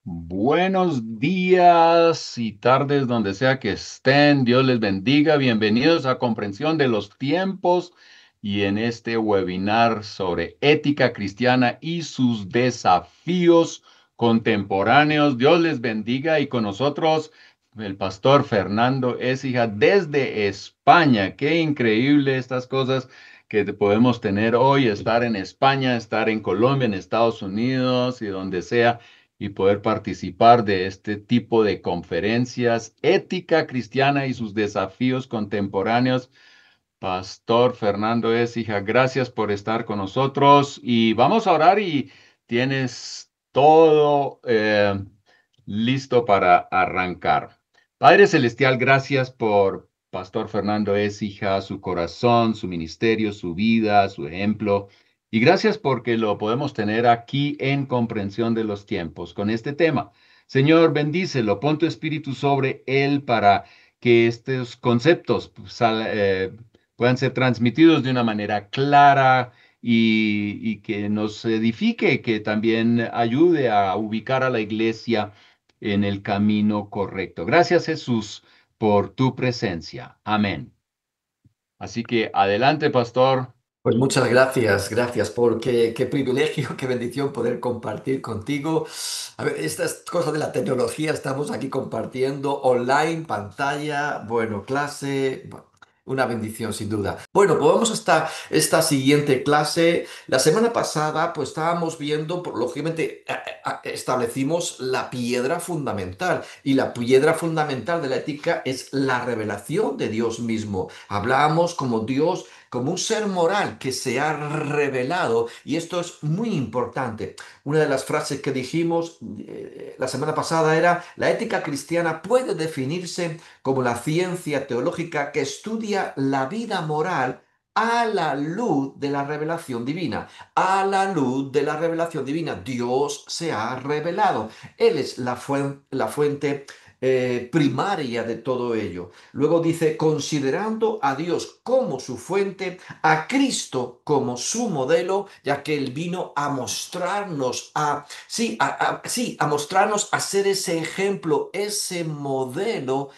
Buenos días y tardes donde sea que estén. Dios les bendiga. Bienvenidos a Comprensión de los Tiempos y en este webinar sobre ética cristiana y sus desafíos contemporáneos. Dios les bendiga y con nosotros el pastor Fernando Écija desde España. Qué increíble estas cosas que podemos tener hoy, estar en España, estar en Colombia, en Estados Unidos y donde sea y poder participar de este tipo de conferencias, ética cristiana y sus desafíos contemporáneos. Pastor Fernando Écija, gracias por estar con nosotros y vamos a orar y tienes todo listo para arrancar. Padre Celestial, gracias por Pastor Fernando Écija, su corazón, su ministerio, su vida, su ejemplo. Y gracias porque lo podemos tener aquí en comprensión de los tiempos con este tema. Señor, bendícelo, pon tu espíritu sobre él para que estos conceptos puedan ser transmitidos de una manera clara y que nos edifique, que también ayude a ubicar a la iglesia en el camino correcto. Gracias, Jesús, por tu presencia. Amén. Así que adelante, pastor. Pues muchas gracias, gracias, porque qué privilegio, qué bendición poder compartir contigo. A ver, estas cosas de la tecnología, estamos aquí compartiendo online, pantalla, bueno, clase, una bendición sin duda. Bueno, pues vamos hasta esta siguiente clase. La semana pasada, pues estábamos viendo, lógicamente, establecimos la piedra fundamental, y la piedra fundamental de la ética es la revelación de Dios mismo. Hablábamos como Dios, como un ser moral que se ha revelado, y esto es muy importante. Una de las frases que dijimos la semana pasada era: la ética cristiana puede definirse como la ciencia teológica que estudia la vida moral a la luz de la revelación divina. A la luz de la revelación divina, Dios se ha revelado. Él es la fuente primaria de todo ello. Luego dice: considerando a Dios como su fuente, a Cristo como su modelo, ya que Él vino a mostrarnos, a mostrarnos, a ser ese ejemplo, ese modelo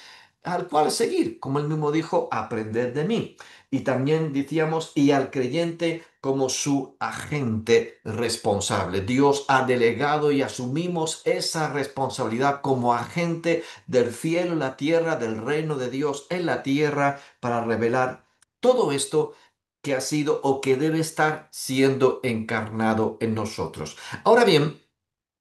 al cual seguir, como él mismo dijo: aprended de mí. Y también decíamos: y al creyente como su agente responsable. Dios ha delegado y asumimos esa responsabilidad como agente del cielo en la tierra, del reino de Dios en la tierra, para revelar todo esto que ha sido o que debe estar siendo encarnado en nosotros. Ahora bien,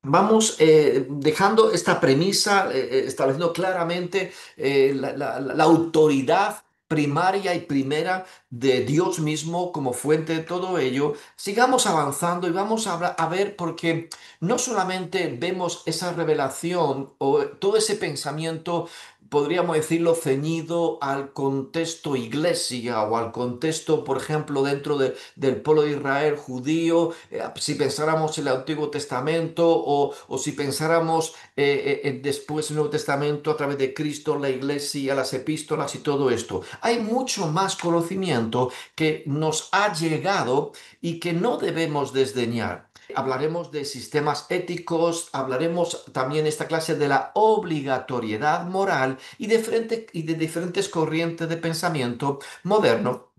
vamos dejando esta premisa, estableciendo claramente la autoridad primaria y primera de Dios mismo como fuente de todo ello. Sigamos avanzando y vamos a ver, porque no solamente vemos esa revelación o todo ese pensamiento, podríamos decirlo, ceñido al contexto iglesia o al contexto, por ejemplo, dentro del pueblo de Israel judío. Si pensáramos en el Antiguo Testamento, o si pensáramos después en el Nuevo Testamento a través de Cristo, la iglesia, las epístolas y todo esto. Hay mucho más conocimiento que nos ha llegado y que no debemos desdeñar. Hablaremos de sistemas éticos, hablaremos también en esta clase de la obligatoriedad moral y de diferentes corrientes de pensamiento moderno,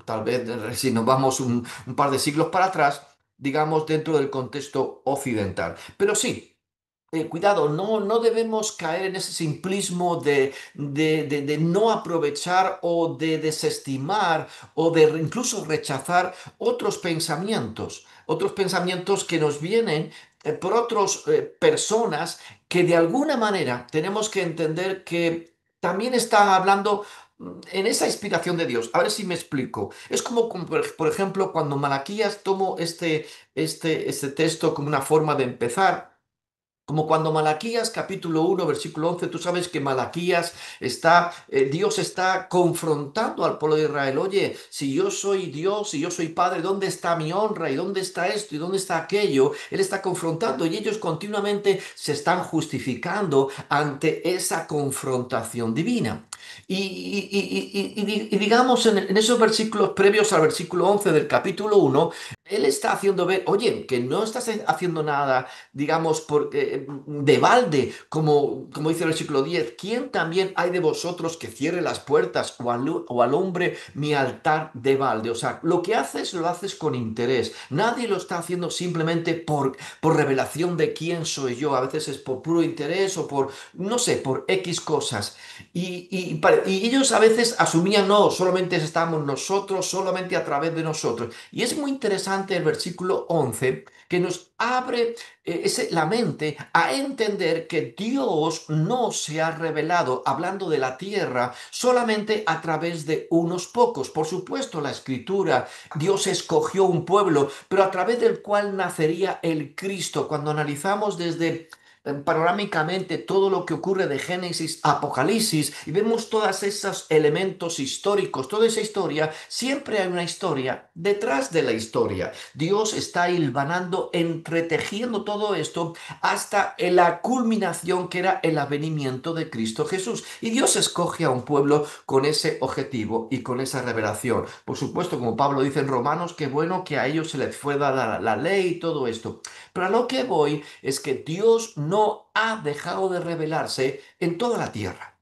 tal vez si nos vamos un par de siglos para atrás, digamos, dentro del contexto occidental. Pero sí, cuidado, no debemos caer en ese simplismo de no aprovechar o de desestimar o de incluso rechazar otros pensamientos que nos vienen por otras personas, que de alguna manera tenemos que entender que también están hablando en esa inspiración de Dios. A ver si me explico. Es como por ejemplo, cuando Malaquías, tomo este texto como una forma de empezar. Como cuando Malaquías capítulo 1 versículo 11, tú sabes que Malaquías Dios está confrontando al pueblo de Israel. Oye, si yo soy Dios, si yo soy Padre, ¿dónde está mi honra? ¿Y dónde está esto? ¿Y dónde está aquello? Él está confrontando, y ellos continuamente se están justificando ante esa confrontación divina. Y digamos, en esos versículos previos al versículo 11 del capítulo 1, Él está haciendo ver, oye, que no estás haciendo nada, digamos, de balde, como dice el versículo 10. ¿Quién también hay de vosotros que cierre las puertas o alumbre mi altar de balde? O sea, lo que haces lo haces con interés. Nadie lo está haciendo simplemente por revelación de quién soy yo. A veces es por puro interés o por, no sé, por X cosas. Y ellos a veces asumían, no, solamente estamos nosotros, solamente a través de nosotros. Y es muy interesante el versículo 11 que nos abre la mente a entender que Dios no se ha revelado, hablando de la tierra, solamente a través de unos pocos. Por supuesto, la escritura, Dios escogió un pueblo, pero a través del cual nacería el Cristo. Cuando analizamos desde panorámicamente todo lo que ocurre de Génesis a Apocalipsis y vemos todos esos elementos históricos, toda esa historia, siempre hay una historia detrás de la historia. Dios está hilvanando, entretejiendo todo esto hasta en la culminación que era el avenimiento de Cristo Jesús. Y Dios escoge a un pueblo con ese objetivo y con esa revelación. Por supuesto, como Pablo dice en Romanos, qué bueno que a ellos se les fue dada la ley y todo esto. Pero a lo que voy es que Dios no ha dejado de revelarse en toda la tierra.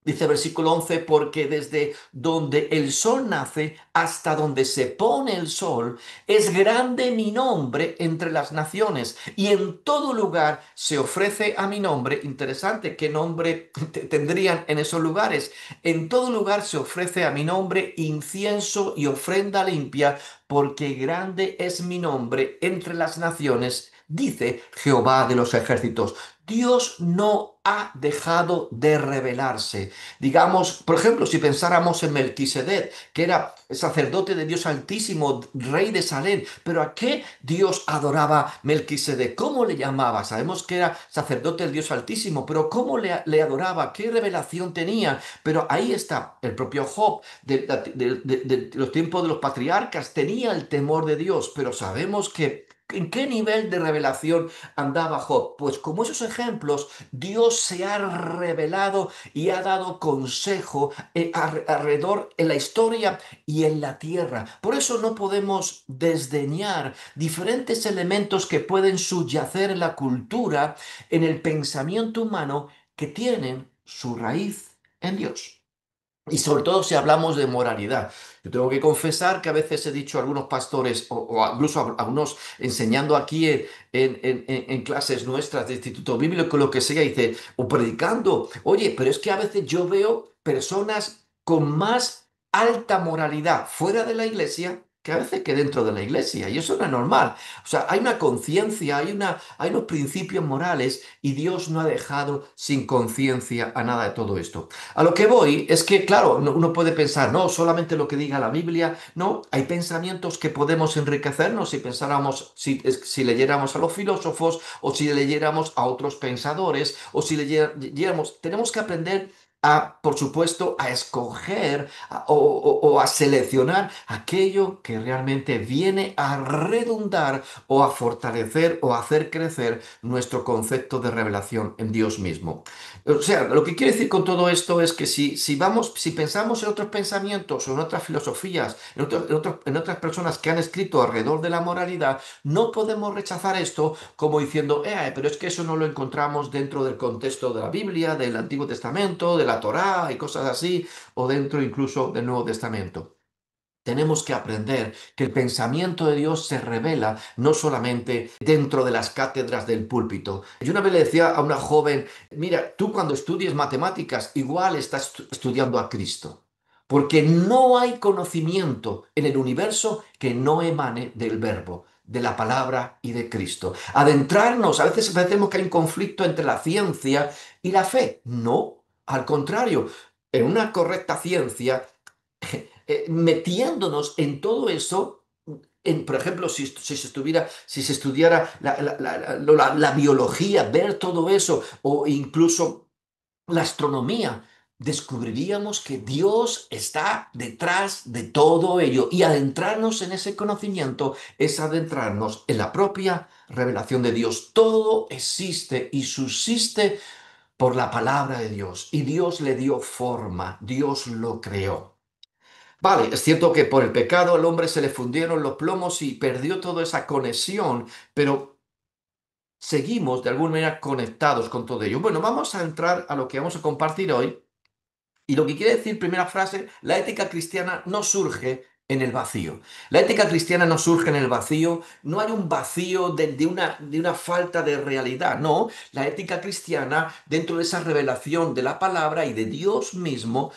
Dice versículo 11, porque desde donde el sol nace hasta donde se pone el sol, es grande mi nombre entre las naciones, y en todo lugar se ofrece a mi nombre. Interesante, ¿qué nombre tendrían en esos lugares? En todo lugar se ofrece a mi nombre incienso y ofrenda limpia, porque grande es mi nombre entre las naciones, dice Jehová de los ejércitos. Dios no ha dejado de revelarse. Digamos, por ejemplo, si pensáramos en Melquisedec, que era sacerdote de Dios Altísimo, rey de Salem, pero ¿a qué Dios adoraba Melquisedec? ¿Cómo le llamaba? Sabemos que era sacerdote del Dios Altísimo, pero ¿cómo le adoraba? ¿Qué revelación tenía? Pero ahí está el propio Job, de los tiempos de los patriarcas, tenía el temor de Dios, pero sabemos que ¿en qué nivel de revelación andaba Job? Pues como esos ejemplos, Dios se ha revelado y ha dado consejo alrededor en la historia y en la tierra. Por eso no podemos desdeñar diferentes elementos que pueden subyacer en la cultura, en el pensamiento humano, que tienen su raíz en Dios. Y sobre todo si hablamos de moralidad. Yo tengo que confesar que a veces he dicho a algunos pastores o incluso a algunos enseñando aquí en clases nuestras de instituto bíblico, lo que sea, dice, o predicando, oye, pero es que a veces yo veo personas con más alta moralidad fuera de la iglesia que a veces que dentro de la iglesia. Y eso no es normal. O sea, hay una conciencia, hay unos principios morales y Dios no ha dejado sin conciencia a nada de todo esto. A lo que voy es que, claro, uno puede pensar, no, solamente lo que diga la Biblia, no, hay pensamientos que podemos enriquecernos si pensáramos, si leyéramos a los filósofos o si leyéramos a otros pensadores o si leyéramos, tenemos que aprender a, por supuesto, a escoger o a seleccionar aquello que realmente viene a redundar o a fortalecer o a hacer crecer nuestro concepto de revelación en Dios mismo. O sea, lo que quiero decir con todo esto es que si pensamos en otros pensamientos o en otras filosofías, en otras personas que han escrito alrededor de la moralidad, no podemos rechazar esto como diciendo, pero es que eso no lo encontramos dentro del contexto de la Biblia, del Antiguo Testamento, de la Torá y cosas así, o dentro incluso del Nuevo Testamento. Tenemos que aprender que el pensamiento de Dios se revela no solamente dentro de las cátedras del púlpito. Yo una vez le decía a una joven, mira, tú cuando estudies matemáticas igual estás estudiando a Cristo, porque no hay conocimiento en el universo que no emane del verbo, de la palabra y de Cristo. Adentrarnos, a veces pensamos que hay un conflicto entre la ciencia y la fe. No, al contrario, en una correcta ciencia metiéndonos en todo eso, por ejemplo, si se estudiara la biología, ver todo eso, o incluso la astronomía, descubriríamos que Dios está detrás de todo ello. Y adentrarnos en ese conocimiento es adentrarnos en la propia revelación de Dios. Todo existe y subsiste por la palabra de Dios. Y Dios le dio forma, Dios lo creó. Vale, es cierto que por el pecado al hombre se le fundieron los plomos y perdió toda esa conexión, pero seguimos de alguna manera conectados con todo ello. Bueno, vamos a entrar a lo que vamos a compartir hoy. Y lo que quiere decir, primera frase, la ética cristiana no surge en el vacío. La ética cristiana no surge en el vacío, no hay un vacío de una falta de realidad, no. La ética cristiana, dentro de esa revelación de la palabra y de Dios mismo,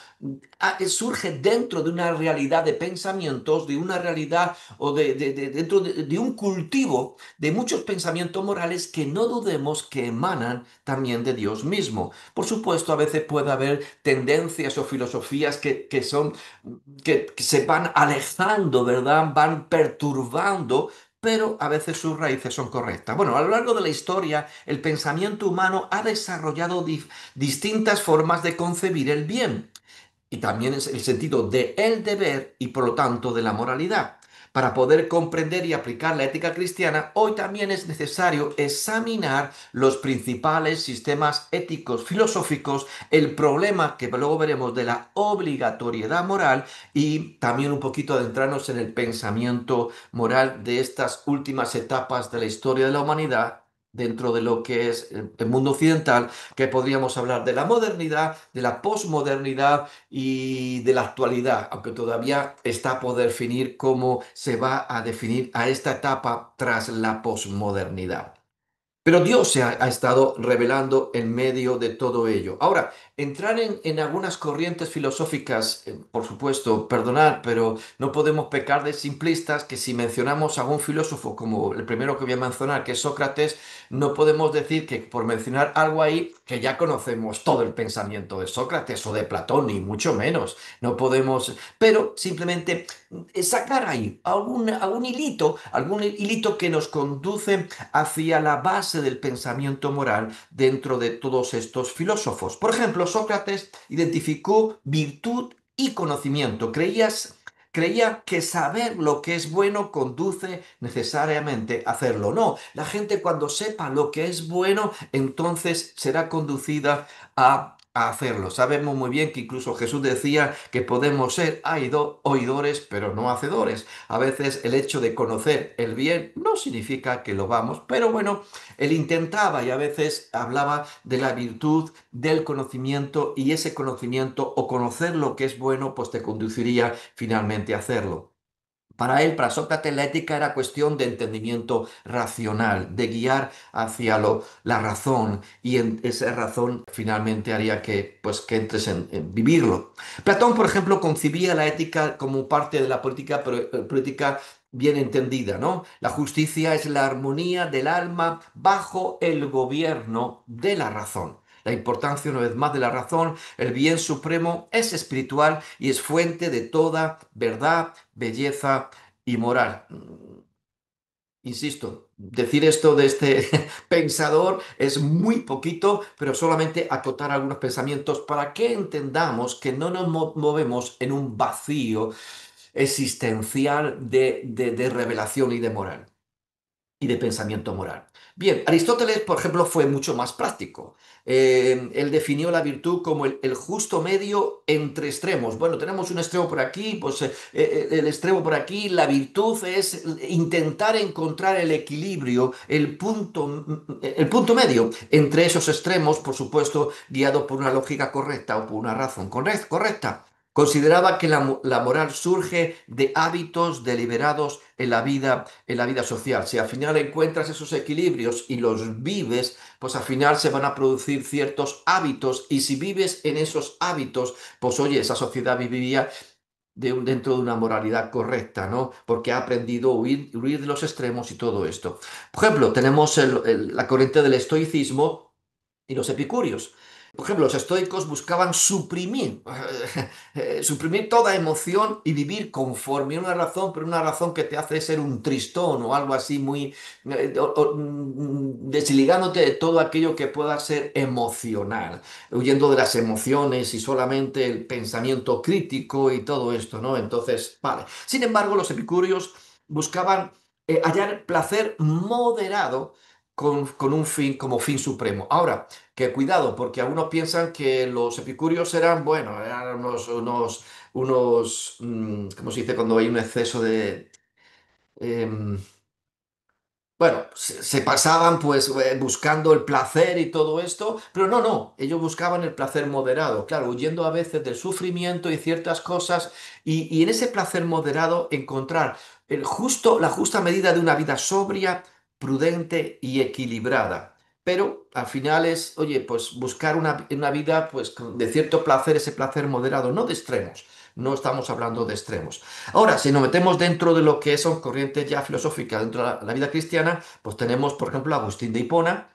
surge dentro de una realidad de pensamientos, de una realidad o dentro de un cultivo de muchos pensamientos morales que no dudemos que emanan también de Dios mismo. Por supuesto, a veces puede haber tendencias o filosofías que se van alejando, ¿verdad? Van perturbando, pero a veces sus raíces son correctas. Bueno, a lo largo de la historia, el pensamiento humano ha desarrollado distintas formas de concebir el bien y también es el sentido de el deber y por lo tanto de la moralidad. Para poder comprender y aplicar la ética cristiana, hoy también es necesario examinar los principales sistemas éticos filosóficos, el problema que luego veremos de la obligatoriedad moral y también un poquito adentrarnos en el pensamiento moral de estas últimas etapas de la historia de la humanidad dentro de lo que es el mundo occidental, que podríamos hablar de la modernidad, de la posmodernidad y de la actualidad, aunque todavía está por definir cómo se va a definir a esta etapa tras la posmodernidad. Pero Dios se ha estado revelando en medio de todo ello. Ahora, entrar en algunas corrientes filosóficas, por supuesto, perdonad, pero no podemos pecar de simplistas que si mencionamos a un filósofo como el primero que voy a mencionar, que es Sócrates, no podemos decir que por mencionar algo ahí, que ya conocemos todo el pensamiento de Sócrates o de Platón, ni mucho menos. No podemos, pero simplemente sacar ahí algún hilito que nos conduce hacia la base del pensamiento moral dentro de todos estos filósofos. Por ejemplo, Sócrates identificó virtud y conocimiento. Creía que saber lo que es bueno conduce necesariamente a hacerlo. No, la gente cuando sepa lo que es bueno, entonces será conducida a hacerlo. Sabemos muy bien que incluso Jesús decía que podemos ser oidores, pero no hacedores. A veces el hecho de conocer el bien no significa que lo vamos, pero bueno, él intentaba y a veces hablaba de la virtud del conocimiento y ese conocimiento o conocer lo que es bueno, pues te conduciría finalmente a hacerlo. Para él, para Sócrates, la ética era cuestión de entendimiento racional, de guiar hacia la razón, y en esa razón finalmente haría que entres en vivirlo. Platón, por ejemplo, concibía la ética como parte de la política, pero política bien entendida, ¿no? La justicia es la armonía del alma bajo el gobierno de la razón. La importancia, una vez más, de la razón, el bien supremo es espiritual y es fuente de toda verdad, belleza y moral. Insisto, decir esto de este pensador es muy poquito, pero solamente acotar algunos pensamientos para que entendamos que no nos movemos en un vacío existencial de revelación y de moral y de pensamiento moral. Bien, Aristóteles, por ejemplo, fue mucho más práctico. Él definió la virtud como el justo medio entre extremos. Bueno, tenemos un extremo por aquí, pues el extremo por aquí. La virtud es intentar encontrar el equilibrio, el punto medio entre esos extremos, por supuesto, guiado por una lógica correcta o por una razón correcta. Consideraba que la moral surge de hábitos deliberados en la vida social. Si al final encuentras esos equilibrios y los vives, pues al final se van a producir ciertos hábitos y si vives en esos hábitos, pues oye, esa sociedad viviría dentro de una moralidad correcta, ¿no? Porque ha aprendido a huir de los extremos y todo esto. Por ejemplo, tenemos la corriente del estoicismo y los epicúreos. Por ejemplo, los estoicos buscaban suprimir toda emoción y vivir conforme a una razón, pero una razón que te hace ser un tristón o algo así muy desligándote de todo aquello que pueda ser emocional, huyendo de las emociones y solamente el pensamiento crítico y todo esto, ¿no? Entonces, vale. Sin embargo, los epicúreos buscaban hallar placer moderado con un fin como fin supremo. Ahora, que cuidado, porque algunos piensan que los epicúreos eran, bueno, eran unos ¿cómo se dice? Cuando hay un exceso de... em, bueno, se pasaban pues buscando el placer y todo esto, pero no, ellos buscaban el placer moderado, claro, huyendo a veces del sufrimiento y ciertas cosas, y en ese placer moderado encontrar la justa medida de una vida sobria, prudente y equilibrada. Pero al final es, oye, pues buscar una vida pues de cierto placer, ese placer moderado, no de extremos. No estamos hablando de extremos. Ahora, si nos metemos dentro de lo que son corrientes ya filosóficas dentro de la vida cristiana, pues tenemos, por ejemplo, a Agustín de Hipona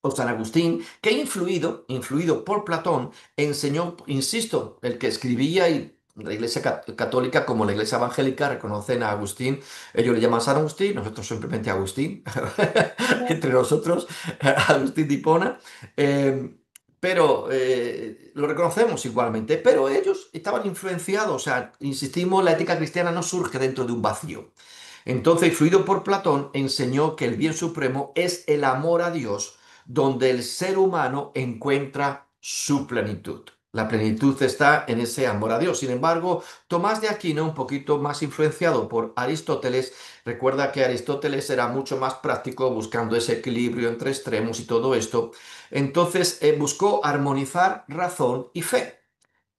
o San Agustín, que influido por Platón, enseñó, insisto, el que escribía y la Iglesia Católica como la Iglesia Evangélica reconocen a Agustín, ellos le llaman San Agustín, nosotros simplemente Agustín, entre nosotros, Agustín de Hipona, eh, pero lo reconocemos igualmente, pero ellos estaban influenciados, o sea, insistimos, la ética cristiana no surge dentro de un vacío. Entonces, influido por Platón, enseñó que el bien supremo es el amor a Dios, donde el ser humano encuentra su plenitud. La plenitud está en ese amor a Dios. Sin embargo, Tomás de Aquino, un poquito más influenciado por Aristóteles, recuerda que Aristóteles era mucho más práctico buscando ese equilibrio entre extremos y todo esto. Entonces, buscó armonizar razón y fe.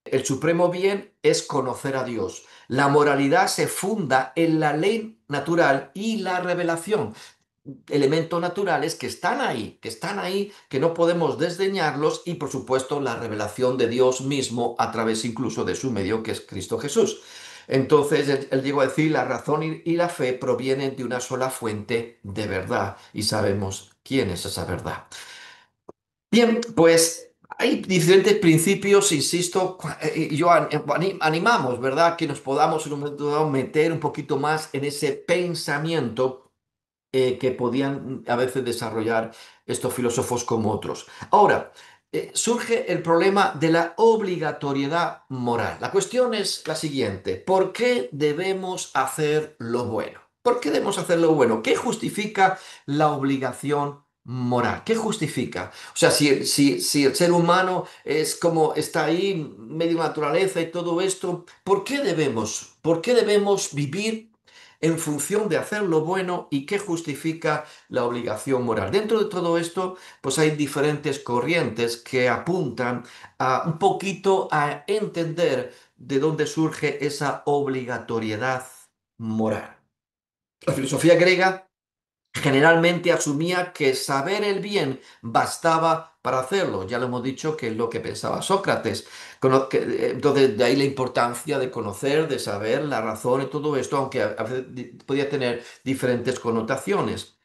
El supremo bien es conocer a Dios. La moralidad se funda en la ley natural y la revelación. Elementos naturales que no podemos desdeñarlos y por supuesto la revelación de Dios mismo a través incluso de su medio que es Cristo Jesús. Entonces él llegó a decir la razón y la fe provienen de una sola fuente de verdad y sabemos quién es esa verdad. Bien, pues hay diferentes principios, insisto, animamos, ¿verdad? Que nos podamos en un momento dado meter un poquito más en ese pensamiento que podían a veces desarrollar estos filósofos como otros. Ahora, surge el problema de la obligatoriedad moral. La cuestión es la siguiente: ¿por qué debemos hacer lo bueno? ¿Por qué debemos hacer lo bueno? ¿Qué justifica la obligación moral? ¿Qué justifica? O sea, si el ser humano es como está ahí, medio naturaleza y todo esto, por qué debemos vivir en función de hacer lo bueno y qué justifica la obligación moral? Dentro de todo esto, pues hay diferentes corrientes que apuntan a un poquito a entender de dónde surge esa obligatoriedad moral. La filosofía griega generalmente asumía que saber el bien bastaba para hacerlo. Ya lo hemos dicho que es lo que pensaba Sócrates. Entonces, de ahí la importancia de conocer, de saber la razón y todo esto, aunque a veces podía tener diferentes connotaciones.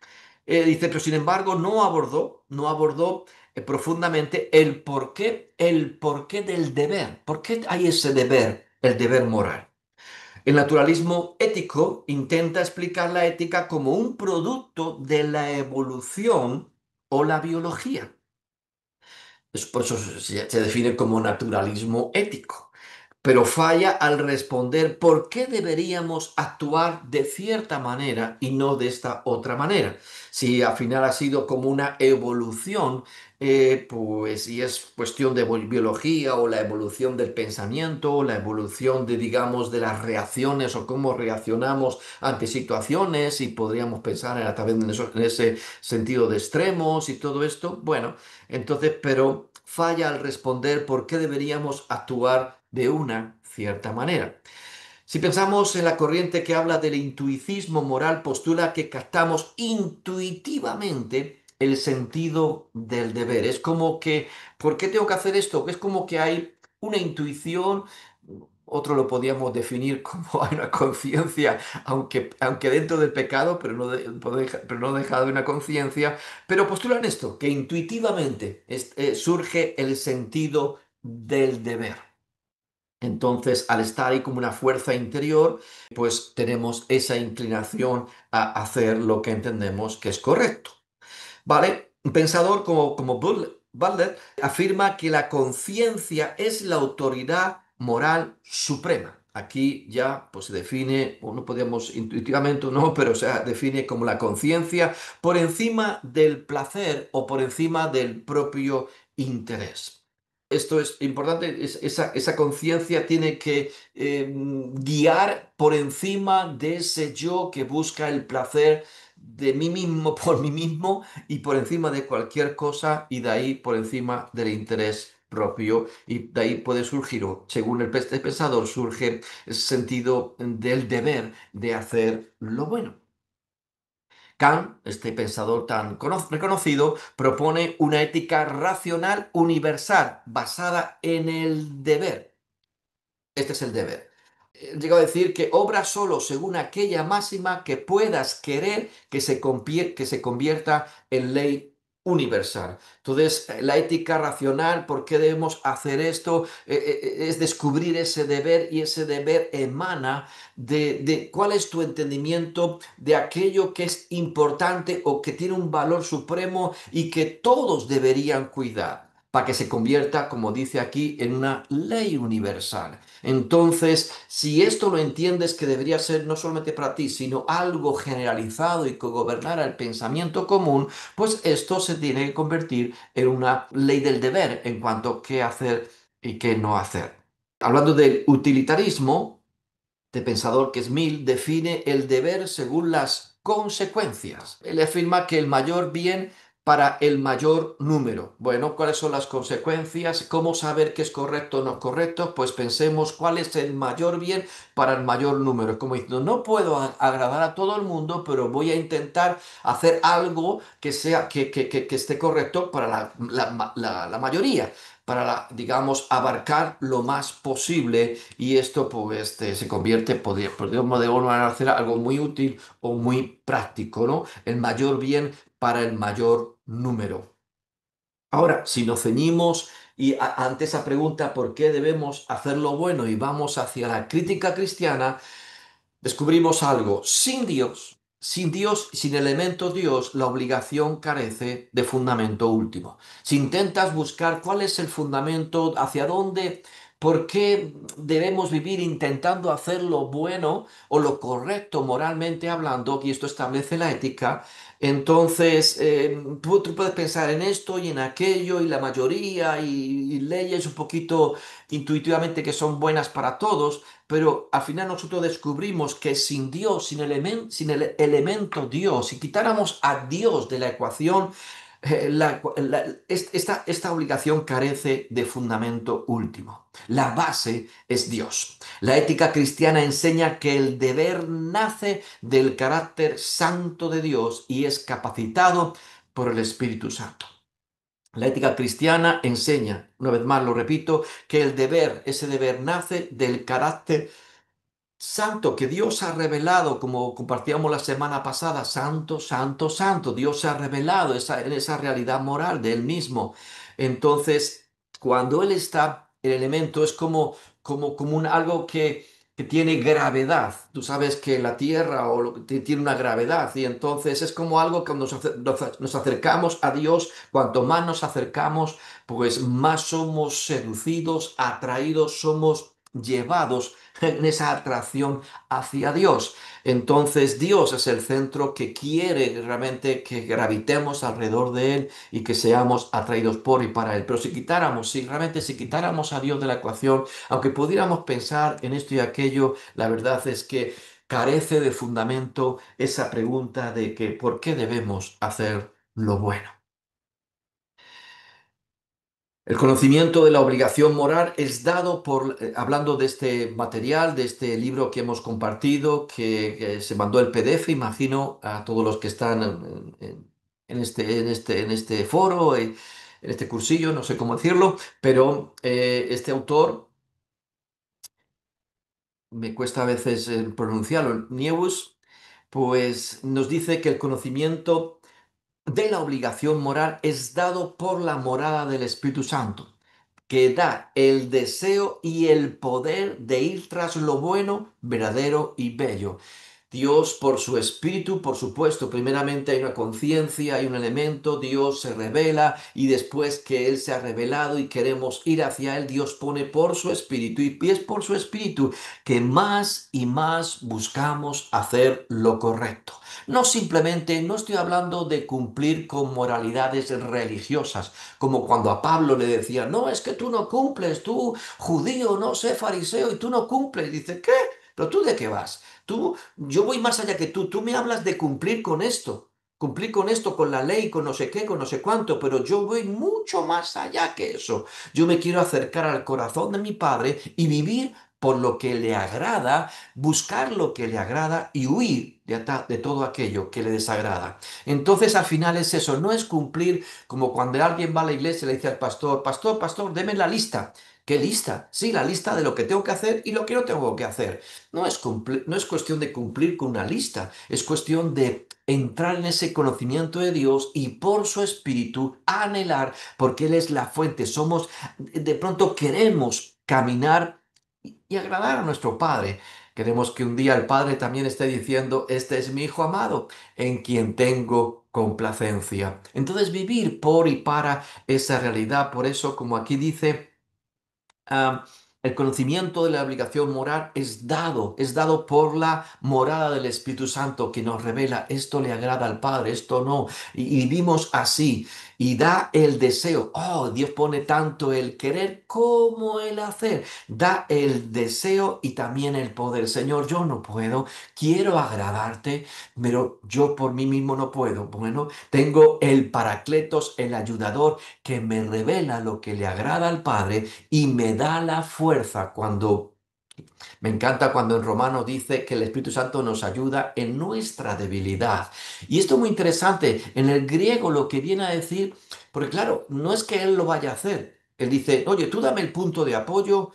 Dice, pero sin embargo no abordó profundamente el porqué del deber. ¿Por qué hay ese deber, el deber moral? El naturalismo ético intenta explicar la ética como un producto de la evolución o la biología. Por eso se define como naturalismo ético, pero falla al responder por qué deberíamos actuar de cierta manera y no de esta otra manera. Si al final ha sido como una evolución, pues si es cuestión de biología o la evolución del pensamiento, o la evolución de, digamos, de las reacciones o cómo reaccionamos ante situaciones y podríamos pensar a través en ese sentido de extremos y todo esto, bueno, entonces, pero falla al responder por qué deberíamos actuar de una cierta manera. Si pensamos en la corriente que habla del intuicismo moral, postula que captamos intuitivamente el sentido del deber. Es como que, ¿por qué tengo que hacer esto? Es como que hay una intuición, otro lo podríamos definir como hay una conciencia, aunque dentro del pecado, pero no deja de una conciencia, pero postulan esto, que intuitivamente surge el sentido del deber. Entonces, al estar ahí como una fuerza interior, pues tenemos esa inclinación a hacer lo que entendemos que es correcto. ¿Vale? Un pensador como Butler afirma que la conciencia es la autoridad moral suprema. Aquí ya pues, se define, o no podemos intuitivamente, no, pero se define como la conciencia por encima del placer o por encima del propio interés. Esto es importante, esa conciencia tiene que guiar por encima de ese yo que busca el placer de mí mismo por mí mismo y por encima de cualquier cosa y de ahí por encima del interés propio y de ahí puede surgir, o según este pensador, surge ese sentido del deber de hacer lo bueno. Kant, este pensador tan reconocido, propone una ética racional universal basada en el deber. Este es el deber. Llegó a decir que obra solo según aquella máxima que puedas querer que se convierta en ley universal. Entonces, la ética racional, ¿por qué debemos hacer esto? Es descubrir ese deber y ese deber emana de cuál es tu entendimiento de aquello que es importante o que tiene un valor supremo y que todos deberían cuidar para que se convierta, como dice aquí, en una ley universal. Entonces, si esto lo entiendes que debería ser no solamente para ti, sino algo generalizado y que gobernara el pensamiento común, pues esto se tiene que convertir en una ley del deber en cuanto a qué hacer y qué no hacer. Hablando del utilitarismo, este pensador que es Mill define el deber según las consecuencias. Él afirma que el mayor bien para el mayor número. Bueno, ¿cuáles son las consecuencias? ¿Cómo saber qué es correcto o no correcto? Pues pensemos cuál es el mayor bien para el mayor número. Como diciendo, no puedo agradar a todo el mundo, pero voy a intentar hacer algo que sea que esté correcto para la mayoría, para, digamos, abarcar lo más posible y esto pues se convierte, podríamos de alguna manera hacer algo muy útil o muy práctico, ¿no? El mayor bien para el mayor número. Ahora, si nos ceñimos y ante esa pregunta, ¿por qué debemos hacer lo bueno? Y vamos hacia la crítica cristiana, descubrimos algo. Sin Dios, sin elemento Dios, la obligación carece de fundamento último. Si intentas buscar cuál es el fundamento, hacia dónde, por qué debemos vivir intentando hacer lo bueno o lo correcto moralmente hablando, y esto establece la ética, entonces tú puedes pensar en esto y en aquello y la mayoría y leyes un poquito intuitivamente que son buenas para todos. Pero al final nosotros descubrimos que sin Dios, sin el elemento Dios, si quitáramos a Dios de la ecuación, esta obligación carece de fundamento último. La base es Dios. La ética cristiana enseña que el deber nace del carácter santo de Dios y es capacitado por el Espíritu Santo. La ética cristiana enseña, una vez más lo repito, que ese deber nace del carácter santo que Dios ha revelado, como compartíamos la semana pasada, santo, santo, santo. Dios se ha revelado en esa realidad moral de Él mismo. Entonces, cuando Él está, el elemento es como algo que tiene gravedad. Tú sabes que la Tierra tiene una gravedad y entonces es como algo que nos acercamos a Dios. Cuanto más nos acercamos, pues más somos seducidos, atraídos, somos llevados en esa atracción hacia Dios. Entonces Dios es el centro que quiere realmente que gravitemos alrededor de Él y que seamos atraídos por y para Él. Pero si quitáramos a Dios de la ecuación, aunque pudiéramos pensar en esto y aquello, la verdad es que carece de fundamento esa pregunta de que ¿por qué debemos hacer lo bueno? El conocimiento de la obligación moral es dado hablando de este material, de este libro que hemos compartido, que se mandó el PDF, imagino, a todos los que están en este foro, en este cursillo, no sé cómo decirlo, pero este autor, me cuesta a veces pronunciarlo, Niewus, pues nos dice que el conocimiento de la obligación moral es dado por la morada del Espíritu Santo, que da el deseo y el poder de ir tras lo bueno, verdadero y bello. Dios por su espíritu, por supuesto, primeramente hay una conciencia, hay un elemento, Dios se revela y después que Él se ha revelado y queremos ir hacia Él, Dios pone por su espíritu y es por su espíritu que más y más buscamos hacer lo correcto. No simplemente, no estoy hablando de cumplir con moralidades religiosas, como cuando a Pablo le decía, no, es que tú no cumples, tú judío, no sé, fariseo, y tú no cumples. Dice, ¿qué? ¿Pero tú de qué vas? Yo voy más allá que tú me hablas de cumplir con esto, con la ley, con no sé qué, con no sé cuánto, pero yo voy mucho más allá que eso. Yo me quiero acercar al corazón de mi Padre y vivir por lo que le agrada, buscar lo que le agrada y huir de todo aquello que le desagrada. Entonces al final es eso, no es cumplir como cuando alguien va a la iglesia y le dice al pastor, pastor, pastor, deme la lista. ¿Qué lista? Sí, la lista de lo que tengo que hacer y lo que no tengo que hacer. No es cuestión de cumplir con una lista, es cuestión de entrar en ese conocimiento de Dios y por su espíritu anhelar, porque Él es la fuente. De pronto queremos caminar y agradar a nuestro Padre. Queremos que un día el Padre también esté diciendo, este es mi Hijo amado, en quien tengo complacencia. Entonces vivir por y para esa realidad, por eso como aquí dice, ah, el conocimiento de la obligación moral es dado por la morada del Espíritu Santo que nos revela esto le agrada al Padre, esto no, y vivimos así, y da el deseo. Oh, Dios pone tanto el querer como el hacer, da el deseo y también el poder. Señor, yo no puedo, quiero agradarte, pero yo por mí mismo no puedo. Bueno, tengo el Paracletos, el ayudador, que me revela lo que le agrada al Padre y me da la fuerza cuando, me encanta cuando en Romano dice que el Espíritu Santo nos ayuda en nuestra debilidad. Y esto es muy interesante, en el griego lo que viene a decir, porque claro, no es que Él lo vaya a hacer. Él dice, oye, tú dame el punto de apoyo,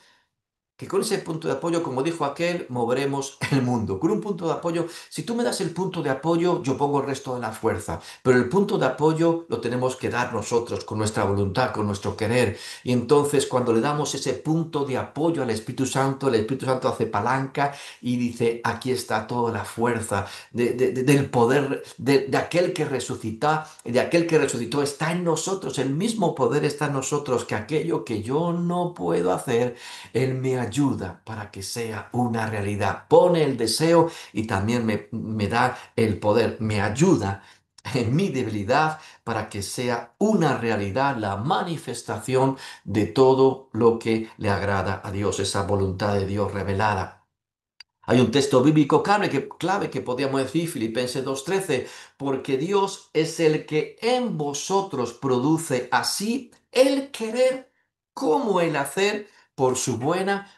que con ese punto de apoyo, como dijo aquel, moveremos el mundo. Con un punto de apoyo, si tú me das el punto de apoyo, yo pongo el resto de la fuerza. Pero el punto de apoyo lo tenemos que dar nosotros, con nuestra voluntad, con nuestro querer. Y entonces, cuando le damos ese punto de apoyo al Espíritu Santo, el Espíritu Santo hace palanca y dice, aquí está toda la fuerza del poder de aquel que resucita, de aquel que resucitó, está en nosotros. El mismo poder está en nosotros que aquello que yo no puedo hacer él me ayuda para que sea una realidad. Pone el deseo y también me da el poder. Me ayuda en mi debilidad para que sea una realidad la manifestación de todo lo que le agrada a Dios, esa voluntad de Dios revelada. Hay un texto bíblico clave que podríamos decir, Filipenses 2:13, porque Dios es el que en vosotros produce así el querer como el hacer por su buena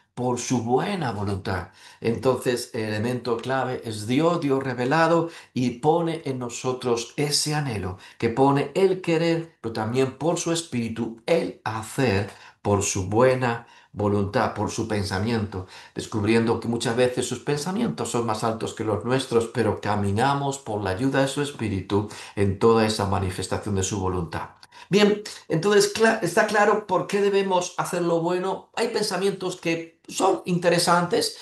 voluntad. Entonces, el elemento clave es Dios, Dios revelado, y pone en nosotros ese anhelo, que pone el querer, pero también por su espíritu, el hacer por su buena voluntad, por su pensamiento, descubriendo que muchas veces sus pensamientos son más altos que los nuestros, pero caminamos por la ayuda de su espíritu en toda esa manifestación de su voluntad. Bien, entonces está claro por qué debemos hacer lo bueno. Hay pensamientos que son interesantes,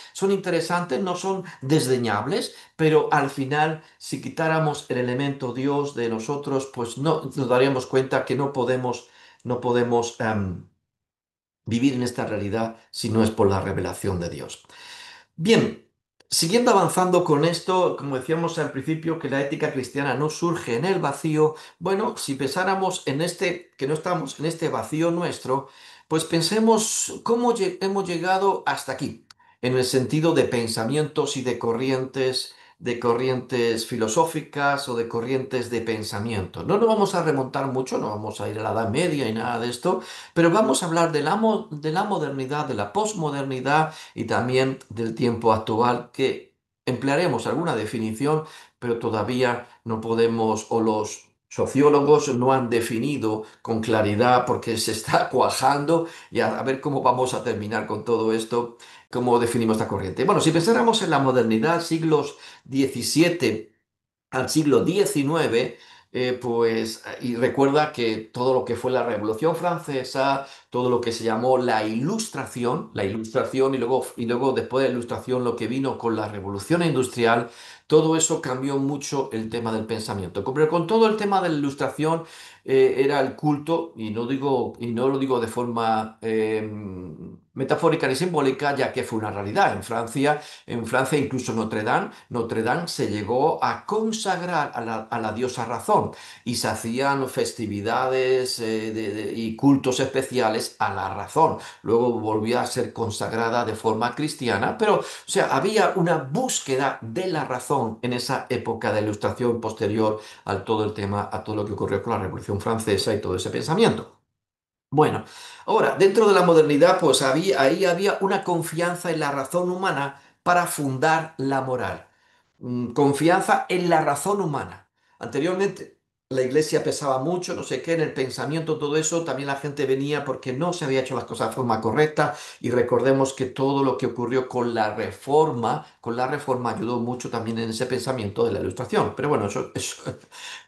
no son desdeñables, pero al final, si quitáramos el elemento Dios de nosotros, pues no nos daríamos cuenta que no podemos vivir en esta realidad si no es por la revelación de Dios. Bien, siguiendo avanzando con esto, como decíamos al principio, que la ética cristiana no surge en el vacío, bueno, si pensáramos en que no estamos en este vacío nuestro, pues pensemos cómo hemos llegado hasta aquí, en el sentido de pensamientos y de corrientes filosóficas o de corrientes de pensamiento. No nos vamos a remontar mucho, no vamos a ir a la Edad Media y nada de esto, pero vamos a hablar de la modernidad, de la posmodernidad y también del tiempo actual, que emplearemos alguna definición, pero todavía no podemos, o los sociólogos no han definido con claridad porque se está cuajando y a ver cómo vamos a terminar con todo esto, cómo definimos esta corriente. Bueno, si pensáramos en la modernidad, siglos XVII al siglo XIX, y recuerda que todo lo que fue la Revolución Francesa, todo lo que se llamó la ilustración y luego después de la ilustración lo que vino con la revolución industrial, todo eso cambió mucho el tema del pensamiento. Pero con todo el tema de la ilustración era el culto, y no lo digo de forma metafórica ni simbólica, ya que fue una realidad. En Francia incluso Notre Dame se llegó a consagrar a la diosa razón y se hacían festividades y cultos especiales a la razón. Luego volvió a ser consagrada de forma cristiana, pero, o sea, había una búsqueda de la razón en esa época de ilustración posterior a todo lo que ocurrió con la Revolución Francesa y todo ese pensamiento. Bueno, ahora, dentro de la modernidad, pues ahí había una confianza en la razón humana para fundar la moral. Confianza en la razón humana. Anteriormente, la iglesia pesaba mucho, no sé qué, en el pensamiento, todo eso, también la gente venía porque no se había hecho las cosas de forma correcta, y recordemos que todo lo que ocurrió con la reforma ayudó mucho también en ese pensamiento de la ilustración. Pero bueno,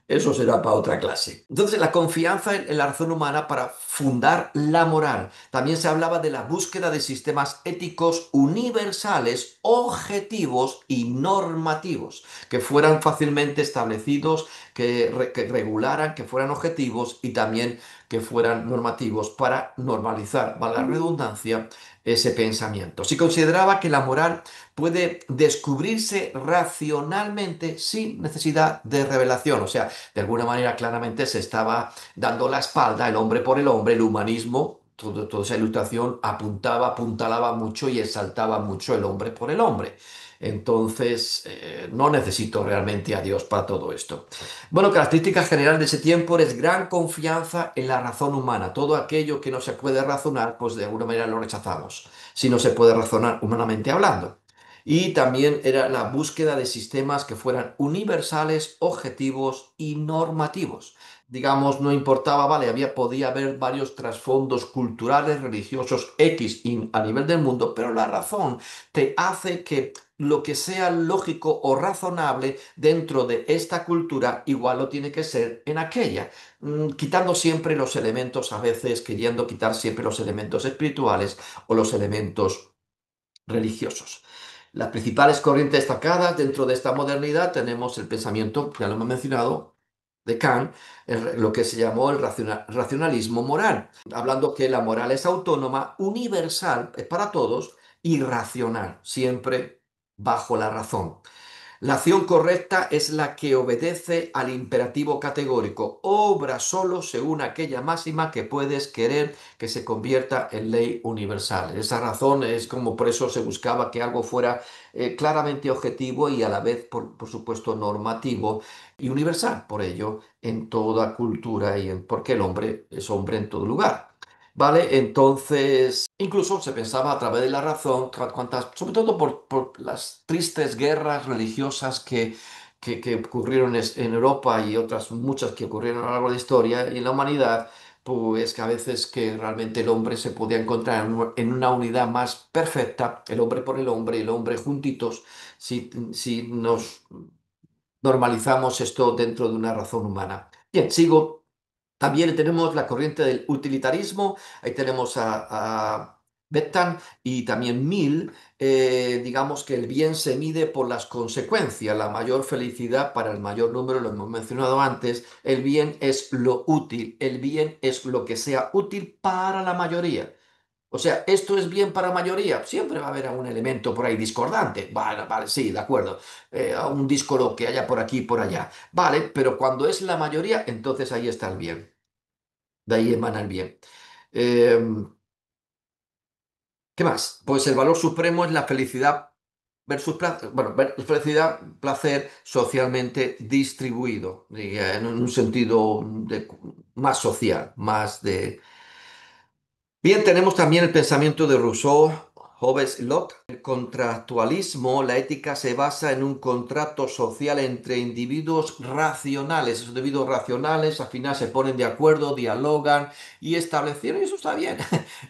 eso será para otra clase. Entonces, la confianza en la razón humana para fundar la moral. También se hablaba de la búsqueda de sistemas éticos universales, objetivos y normativos, que fueran fácilmente establecidos, que regularan, que fueran objetivos y también que fueran normativos para normalizar, valga la redundancia, ese pensamiento. Se consideraba que la moral puede descubrirse racionalmente sin necesidad de revelación. O sea, de alguna manera claramente se estaba dando la espalda el hombre por el hombre, el humanismo. Toda esa ilustración apuntalaba mucho y exaltaba mucho el hombre por el hombre. Entonces, no necesito realmente a Dios para todo esto. Bueno, característica general de ese tiempo es gran confianza en la razón humana. Todo aquello que no se puede razonar, pues de alguna manera lo rechazamos, si no se puede razonar humanamente hablando. Y también era la búsqueda de sistemas que fueran universales, objetivos y normativos. Digamos, no importaba, vale, podía haber varios trasfondos culturales, religiosos, X a nivel del mundo, pero la razón te hace que lo que sea lógico o razonable dentro de esta cultura igual lo tiene que ser en aquella. Quitando siempre los elementos, a veces queriendo quitar siempre los elementos espirituales o los elementos religiosos. Las principales corrientes destacadas dentro de esta modernidad tenemos el pensamiento, ya lo hemos mencionado, de Kant, lo que se llamó el racionalismo moral, hablando que la moral es autónoma, universal, es para todos, y racional, siempre bajo la razón. La acción correcta es la que obedece al imperativo categórico. Obra solo según aquella máxima que puedes querer que se convierta en ley universal. Esa razón es como por eso se buscaba que algo fuera claramente objetivo y a la vez, por supuesto, normativo y universal. Por ello, en toda cultura porque el hombre es hombre en todo lugar. ¿Vale? Entonces, incluso se pensaba a través de la razón, sobre todo por las tristes guerras religiosas que ocurrieron en Europa y otras muchas que ocurrieron a lo largo de la historia y en la humanidad, pues que a veces que realmente el hombre se podía encontrar en una unidad más perfecta, el hombre por el hombre y el hombre juntitos, si nos normalizamos esto dentro de una razón humana. Bien, sigo. También tenemos la corriente del utilitarismo, ahí tenemos a Bentham y también Mill. Digamos que el bien se mide por las consecuencias, la mayor felicidad para el mayor número, lo hemos mencionado antes, el bien es lo útil, el bien es lo que sea útil para la mayoría. O sea, esto es bien para la mayoría. Siempre va a haber algún elemento por ahí discordante. Vale, vale, sí, de acuerdo. Un díscolo que haya por aquí y por allá. Vale, pero cuando es la mayoría, entonces ahí está el bien. De ahí emana el bien. Eh, ¿Qué más? Pues el valor supremo es la felicidad versus placer, bueno, felicidad, placer socialmente distribuido, en un sentido más social, más de. Bien, tenemos también el pensamiento de Rousseau, Hobbes y Locke. El contractualismo, la ética se basa en un contrato social entre individuos racionales. Esos individuos racionales al final se ponen de acuerdo, dialogan y establecieron, y eso está bien.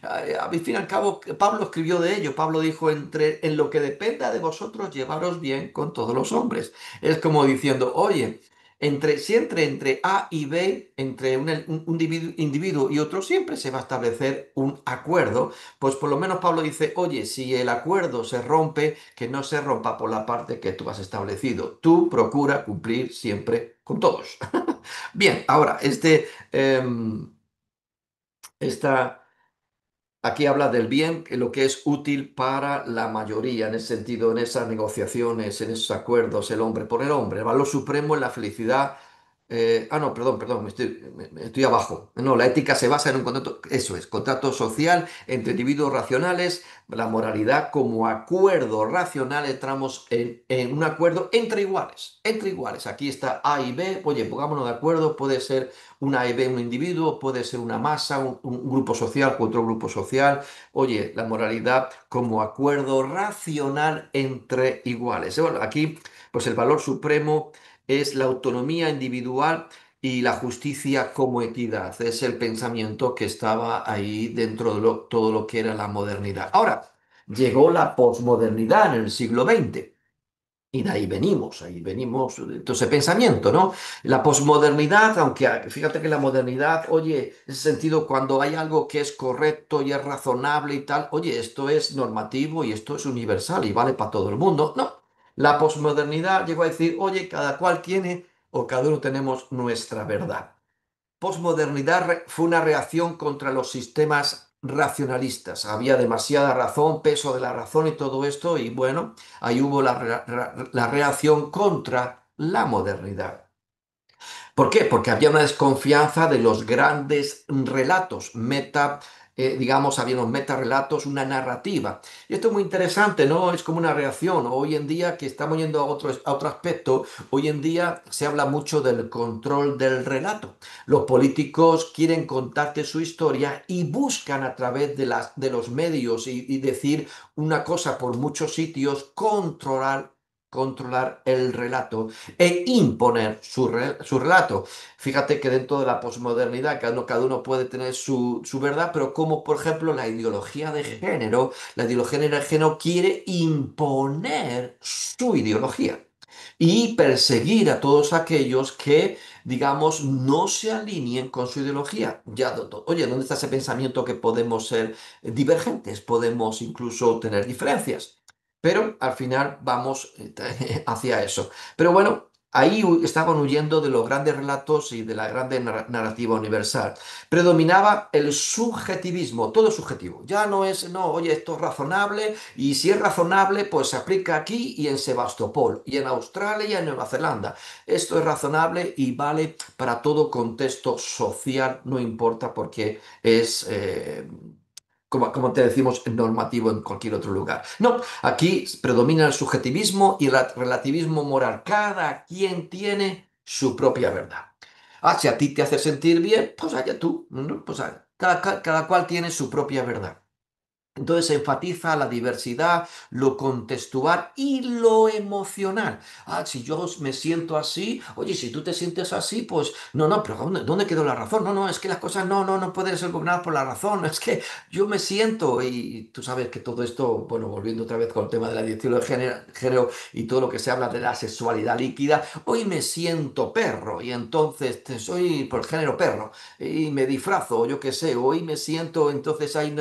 Al fin y al cabo, Pablo escribió de ello. Pablo dijo, en lo que dependa de vosotros, llevaros bien con todos los hombres. Es como diciendo, oye, Siempre entre A y B, entre un individuo y otro, siempre se va a establecer un acuerdo. Pues por lo menos Pablo dice, oye, si el acuerdo se rompe, que no se rompa por la parte que tú has establecido. Tú procura cumplir siempre con todos. Bien, ahora, esta aquí habla del bien, que lo que es útil para la mayoría, en ese sentido, en esas negociaciones, en esos acuerdos, el hombre por el hombre. El valor supremo es la felicidad. No, perdón, estoy abajo. No, la ética se basa en un contrato, eso es, contrato social entre individuos racionales. La moralidad como acuerdo racional, entramos en un acuerdo entre iguales, entre iguales. Aquí está A y B, oye, pongámonos de acuerdo, puede ser una A y B, un individuo, puede ser una masa, un grupo social con otro grupo social. Oye, la moralidad como acuerdo racional entre iguales. Bueno, aquí, pues el valor supremo es la autonomía individual y la justicia como equidad. Es el pensamiento que estaba ahí dentro de todo lo que era la modernidad. Ahora, llegó la posmodernidad en el siglo XX. Y de ahí venimos, entonces pensamiento, ¿no? La posmodernidad, aunque fíjate que la modernidad, oye, en ese sentido, cuando hay algo que es correcto y es razonable y tal, oye, esto es normativo y esto es universal y vale para todo el mundo. No, la posmodernidad llegó a decir, oye, cada cual tiene o cada uno tenemos nuestra verdad. Posmodernidad fue una reacción contra los sistemas racionalistas. Había demasiada razón, peso de la razón y todo esto, y bueno, ahí hubo la reacción contra la modernidad. ¿Por qué? Porque había una desconfianza de los grandes relatos, digamos, había unos metarrelatos, una narrativa. Y esto es muy interesante, ¿no? Es como una reacción. Hoy en día, que estamos yendo a otro aspecto, hoy en día se habla mucho del control del relato. Los políticos quieren contarte su historia y buscan a través de los medios y decir una cosa por muchos sitios, controlar el relato e imponer su relato. Fíjate que dentro de la posmodernidad cada uno puede tener su verdad, pero como por ejemplo la ideología de género quiere imponer su ideología y perseguir a todos aquellos que, digamos, no se alineen con su ideología. Ya, oye, ¿dónde está ese pensamiento que podemos ser divergentes? Podemos incluso tener diferencias. Pero al final vamos hacia eso. Pero bueno, ahí estaban huyendo de los grandes relatos y de la grande narrativa universal. Predominaba el subjetivismo, todo es subjetivo. Ya no es, no, oye, esto es razonable y si es razonable, pues se aplica aquí y en Sebastopol y en Australia y en Nueva Zelanda. Esto es razonable y vale para todo contexto social, no importa porque es... como te decimos, normativo en cualquier otro lugar. No, aquí predomina el subjetivismo y el relativismo moral. Cada quien tiene su propia verdad. Si a ti te hace sentir bien, pues allá tú, ¿no? Pues cada cual tiene su propia verdad. Entonces se enfatiza la diversidad, lo contextual y lo emocional. Si yo me siento así, oye, si tú te sientes así, pues no, no, pero ¿dónde quedó la razón? No, no, es que las cosas no pueden ser gobernadas por la razón. Es que yo me siento, y tú sabes que todo esto, bueno, volviendo otra vez con el tema de la dirección de género y todo lo que se habla de la sexualidad líquida, hoy me siento perro y entonces soy por el género perro y me disfrazo, yo qué sé, hoy me siento, entonces hay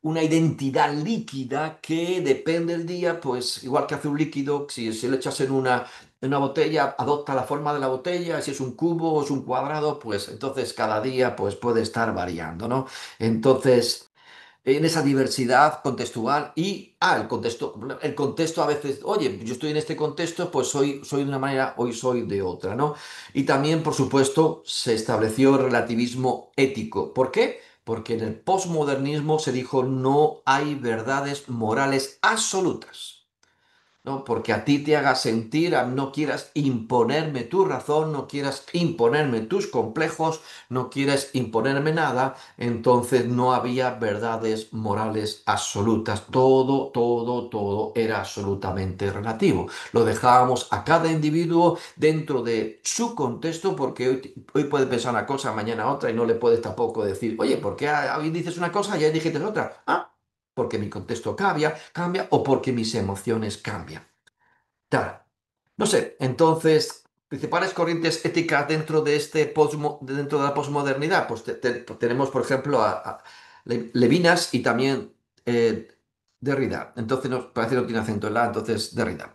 una identidad líquida que depende del día, pues igual que hace un líquido, si lo echas en una botella, adopta la forma de la botella, si es un cubo o es un cuadrado, pues entonces cada día pues puede estar variando, ¿no? Entonces, en esa diversidad contextual y, el contexto a veces, oye, yo estoy en este contexto, pues soy de una manera, hoy soy de otra, ¿no? Y también, por supuesto, se estableció el relativismo ético. ¿Por qué? Porque en el posmodernismo se dijo no hay verdades morales absolutas. ¿No? Porque a ti te haga sentir, no quieras imponerme tu razón, no quieras imponerme tus complejos, no quieras imponerme nada, entonces no había verdades morales absolutas. Todo era absolutamente relativo. Lo dejábamos a cada individuo dentro de su contexto, porque hoy puede pensar una cosa, mañana otra, y no le puedes tampoco decir, oye, ¿por qué hoy dices una cosa y ayer dijiste otra? Porque mi contexto cambia o porque mis emociones cambian. Claro. No sé, entonces, principales corrientes éticas dentro de dentro de la posmodernidad, pues tenemos, por ejemplo, a Levinas y también eh, Derrida. Entonces, parece que no tiene acento en la, entonces Derrida.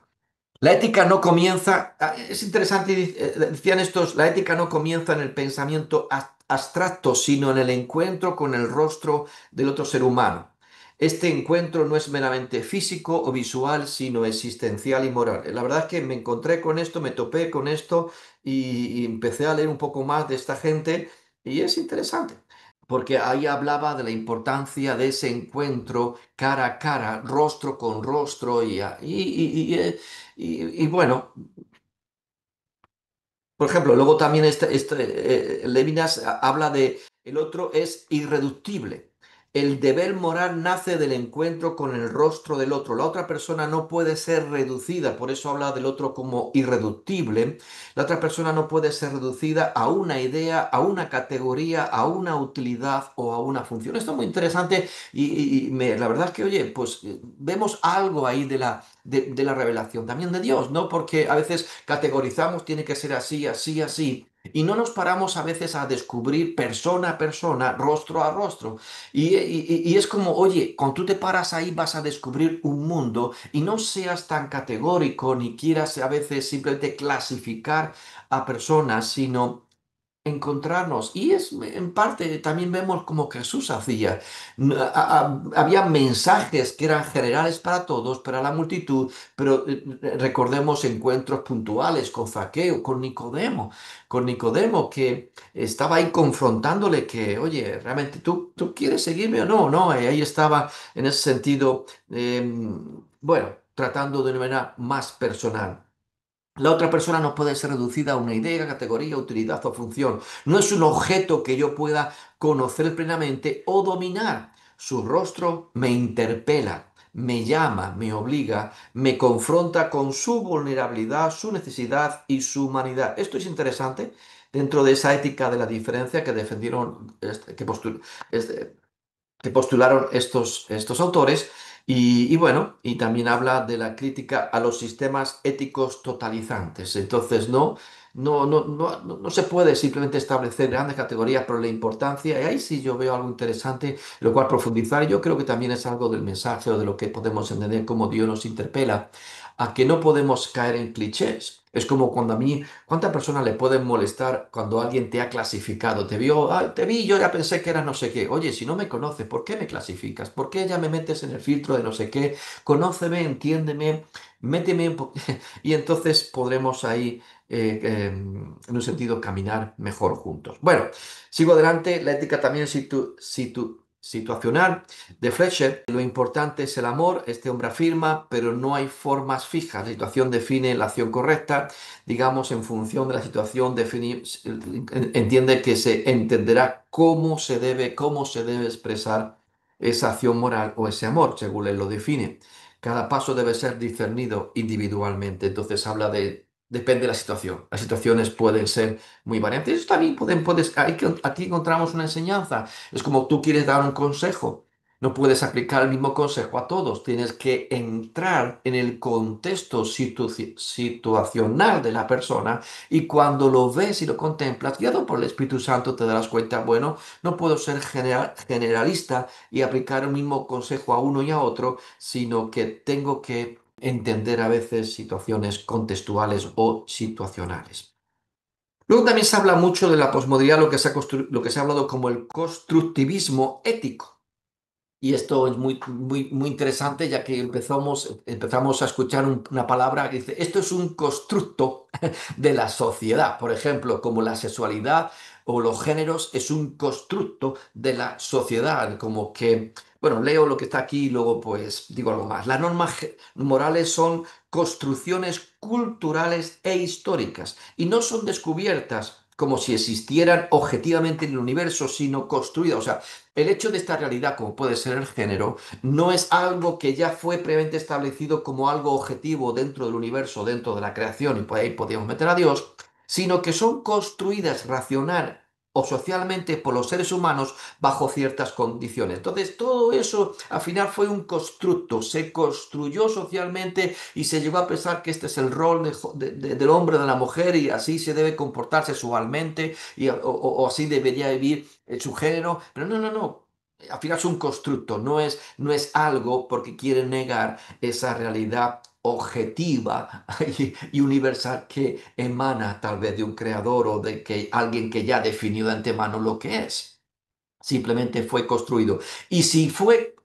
La ética no comienza, es interesante, decían estos, la ética no comienza en el pensamiento abstracto, sino en el encuentro con el rostro del otro ser humano. Este encuentro no es meramente físico o visual, sino existencial y moral. La verdad es que me encontré con esto, me topé con esto y empecé a leer un poco más de esta gente y es interesante. Porque ahí hablaba de la importancia de ese encuentro cara a cara, rostro con rostro y bueno, por ejemplo, luego también Levinas habla de el otro es irreductible. El deber moral nace del encuentro con el rostro del otro. La otra persona no puede ser reducida, por eso habla del otro como irreductible. La otra persona no puede ser reducida a una idea, a una categoría, a una utilidad o a una función. Esto es muy interesante la verdad es que, oye, pues vemos algo ahí de la revelación, también de Dios, ¿no? Porque a veces categorizamos, tiene que ser así, así, así, y no nos paramos a veces a descubrir persona a persona, rostro a rostro. Y es como, oye, cuando tú te paras ahí vas a descubrir un mundo y no seas tan categórico ni quieras a veces simplemente clasificar a personas, sino encontrarnos. Y es en parte también vemos como Jesús hacía. Había mensajes que eran generales para todos, para la multitud, pero recordemos encuentros puntuales con Zaqueo, con Nicodemo que estaba ahí confrontándole que, oye, ¿realmente tú quieres seguirme o no? No, y ahí estaba en ese sentido, bueno, tratando de una manera más personal. La otra persona no puede ser reducida a una idea, categoría, utilidad o función. No es un objeto que yo pueda conocer plenamente o dominar. Su rostro me interpela, me llama, me obliga, me confronta con su vulnerabilidad, su necesidad y su humanidad. Esto es interesante dentro de esa ética de la diferencia que defendieron, que postularon estos autores. Y bueno, y también habla de la crítica a los sistemas éticos totalizantes. Entonces, no se puede simplemente establecer grandes categorías, pero la importancia, y ahí sí yo veo algo interesante, lo cual profundizar, y yo creo que también es algo del mensaje o de lo que podemos entender cómo Dios nos interpela, a que no podemos caer en clichés. Es como cuando a mí, ¿cuántas personas le pueden molestar cuando alguien te ha clasificado? Te vio, "Ay, te vi, yo ya pensé que era no sé qué". Oye, si no me conoces, ¿por qué me clasificas? ¿Por qué ya me metes en el filtro de no sé qué? Conóceme, entiéndeme, méteme y entonces podremos ahí, en un sentido, caminar mejor juntos. Bueno, sigo adelante. La ética también situacional de Fletcher. Lo importante es el amor. Este hombre afirma, pero no hay formas fijas. La situación define la acción correcta. Digamos, en función de la situación, entiende que se entenderá cómo se debe expresar esa acción moral o ese amor, según él lo define. Cada paso debe ser discernido individualmente. Entonces habla depende de la situación. Las situaciones pueden ser muy variantes. Eso también aquí encontramos una enseñanza. Es como tú quieres dar un consejo. No puedes aplicar el mismo consejo a todos. Tienes que entrar en el contexto situacional de la persona y cuando lo ves y lo contemplas, guiado por el Espíritu Santo, te darás cuenta, bueno, no puedo ser generalista y aplicar el mismo consejo a uno y a otro, sino que tengo que entender a veces situaciones contextuales o situacionales. Luego también se habla mucho de la posmodernidad, lo que se ha hablado como el constructivismo ético. Y esto es muy interesante, ya que empezamos a escuchar una palabra que dice, esto es un constructo de la sociedad. Por ejemplo, como la sexualidad o los géneros es un constructo de la sociedad. Como que, bueno, leo lo que está aquí y luego pues digo algo más. Las normas morales son construcciones culturales e históricas y no son descubiertas como si existieran objetivamente en el universo, sino construidas. O sea, el hecho de esta realidad, como puede ser el género, no es algo que ya fue previamente establecido como algo objetivo dentro del universo, dentro de la creación, y por ahí podríamos meter a Dios, sino que son construidas o socialmente por los seres humanos bajo ciertas condiciones. Entonces, todo eso al final fue un constructo, se construyó socialmente y se llegó a pensar que este es el rol del hombre, de la mujer y así se debe comportar sexualmente o así debería vivir su género. Pero no, no, no. Al final es un constructo, no es algo porque quieren negar esa realidad objetiva y universal que emana tal vez de un creador o de que alguien que ya definió de antemano lo que es. Simplemente fue construido. Y si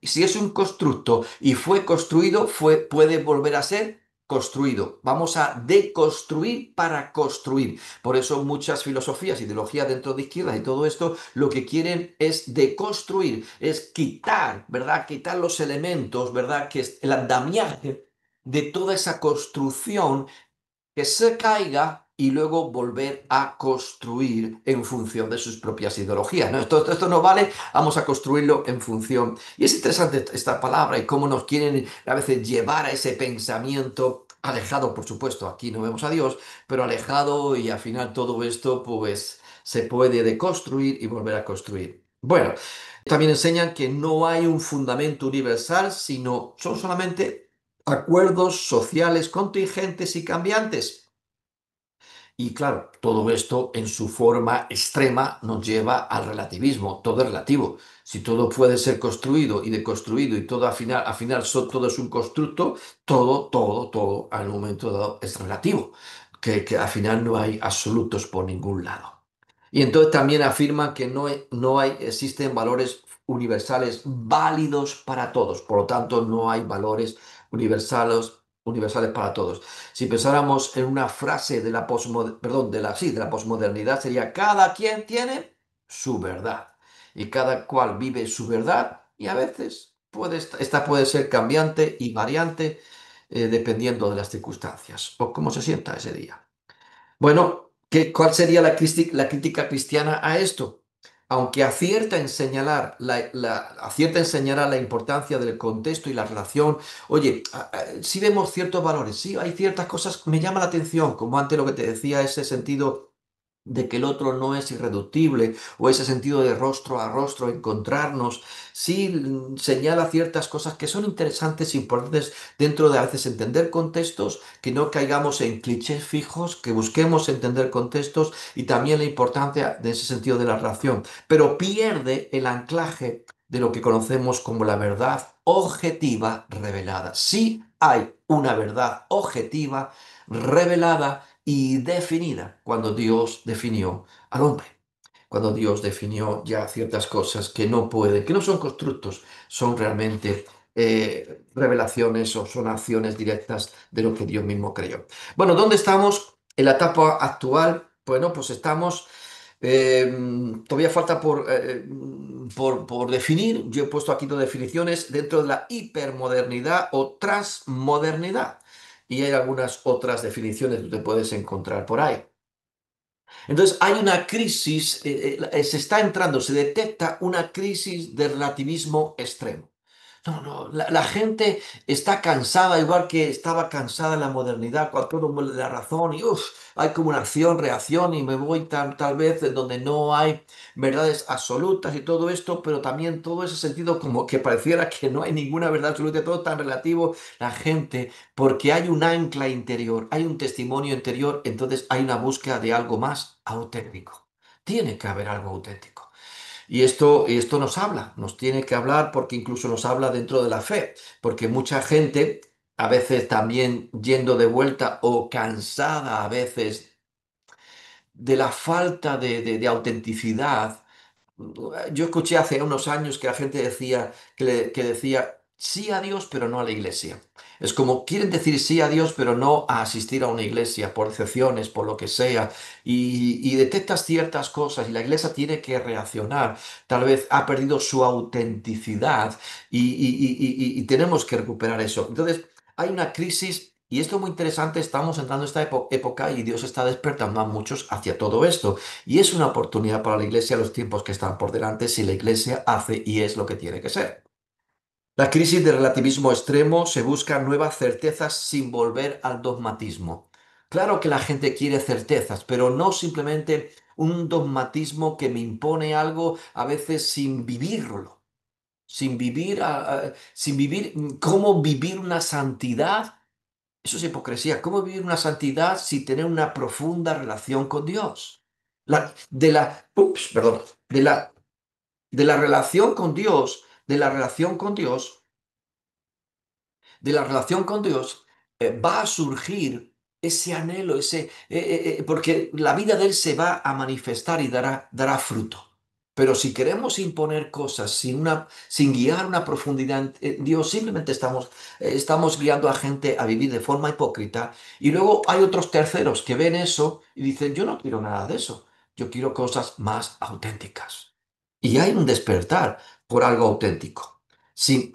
es un constructo y fue construido, puede volver a ser construido. Vamos a deconstruir para construir. Por eso muchas filosofías, ideologías dentro de izquierda y todo esto, lo que quieren es deconstruir, es quitar, ¿verdad? Quitar los elementos, ¿verdad? Que es el andamiaje de toda esa construcción que se caiga y luego volver a construir en función de sus propias ideologías. ¿No? Esto no vale, vamos a construirlo en función. Y es interesante esta palabra y cómo nos quieren a veces llevar a ese pensamiento alejado, por supuesto, aquí no vemos a Dios, pero alejado y al final todo esto pues se puede deconstruir y volver a construir. Bueno, también enseñan que no hay un fundamento universal, sino son solamente acuerdos sociales contingentes y cambiantes. Y claro, todo esto en su forma extrema nos lleva al relativismo, todo es relativo. Si todo puede ser construido y deconstruido y todo al final todo es un constructo, todo al momento dado es relativo, que al final no hay absolutos por ningún lado. Y entonces también afirman que existen valores universales válidos para todos, por lo tanto no hay valores universales para todos. Si pensáramos en una frase de la de la posmodernidad, sería cada quien tiene su verdad y cada cual vive su verdad y a veces esta puede ser cambiante y variante dependiendo de las circunstancias o cómo se sienta ese día. Bueno, ¿cuál sería la crítica cristiana a esto? Aunque acierta en señalar la importancia del contexto y la relación, oye, sí vemos ciertos valores, sí hay ciertas cosas, me llama la atención, como antes lo que te decía, ese sentido de que el otro no es irreductible, o ese sentido de rostro a rostro, encontrarnos, sí señala ciertas cosas que son interesantes e importantes dentro de a veces entender contextos, que no caigamos en clichés fijos, que busquemos entender contextos y también la importancia de ese sentido de la relación, pero pierde el anclaje de lo que conocemos como la verdad objetiva revelada. Sí hay una verdad objetiva revelada y definida cuando Dios definió al hombre, cuando Dios definió ya ciertas cosas que no pueden, que no son constructos, son realmente revelaciones o son acciones directas de lo que Dios mismo creó. Bueno, ¿dónde estamos en la etapa actual? Bueno, pues estamos todavía falta por definir. Yo he puesto aquí dos definiciones dentro de la hipermodernidad o transmodernidad. Y hay algunas otras definiciones que te puedes encontrar por ahí. Entonces hay una crisis, se está entrando, se detecta una crisis de relativismo extremo. No, no, la gente está cansada, igual que estaba cansada en la modernidad, cuando todo el mundo le da razón y hay como una acción, reacción y me voy tal vez en donde no hay verdades absolutas y todo esto, pero también todo ese sentido como que pareciera que no hay ninguna verdad absoluta, todo tan relativo, la gente, porque hay un ancla interior, hay un testimonio interior, entonces hay una búsqueda de algo más auténtico. Tiene que haber algo auténtico. Y esto nos tiene que hablar porque incluso nos habla dentro de la fe, porque mucha gente, a veces también yendo de vuelta o cansada a veces de la falta de autenticidad. Yo escuché hace unos años que la gente decía que decía sí a Dios, pero no a la iglesia. Es como quieren decir sí a Dios, pero no a asistir a una iglesia por excepciones, por lo que sea. Y detectas ciertas cosas y la iglesia tiene que reaccionar. Tal vez ha perdido su autenticidad y tenemos que recuperar eso. Entonces, hay una crisis. Y esto es muy interesante, estamos entrando en esta época y Dios está despertando a muchos hacia todo esto. Y es una oportunidad para la iglesia los tiempos que están por delante si la iglesia hace y es lo que tiene que ser. La crisis de relativismo extremo se busca nuevas certezas sin volver al dogmatismo. Claro que la gente quiere certezas, pero no simplemente un dogmatismo que me impone algo a veces sin vivirlo, sin vivir cómo vivir una santidad. Eso es hipocresía. ¿Cómo vivir una santidad sin tener una profunda relación con Dios? Perdón, de la relación con Dios, de la relación con Dios, va a surgir ese anhelo, porque la vida de Él se va a manifestar y dará fruto. Pero si queremos imponer cosas sin guiar una profundidad en Dios, simplemente estamos guiando a gente a vivir de forma hipócrita. Y luego hay otros terceros que ven eso y dicen, yo no quiero nada de eso, yo quiero cosas más auténticas. Y hay un despertar por algo auténtico sin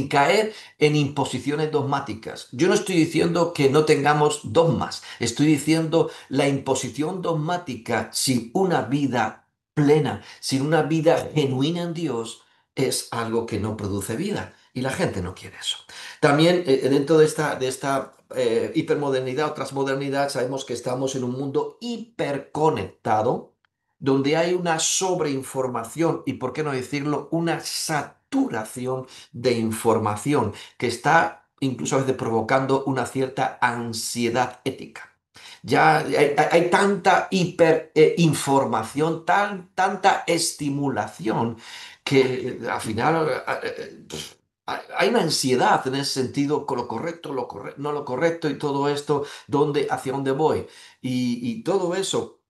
caer en imposiciones dogmáticas. Yo no estoy diciendo que no tengamos dogmas, estoy diciendo la imposición dogmática sin una vida plena, sin una vida genuina en Dios, es algo que no produce vida. Y la gente no quiere eso. También dentro de esta hipermodernidad o transmodernidad, sabemos que estamos en un mundo hiperconectado, donde hay una sobreinformación y, por qué no decirlo, una saturación de información que está incluso a veces provocando una cierta ansiedad ética. Ya hay tanta hiperinformación, tanta estimulación que al final hay una ansiedad en ese sentido con no lo correcto y todo esto, hacia dónde voy. Y todo eso.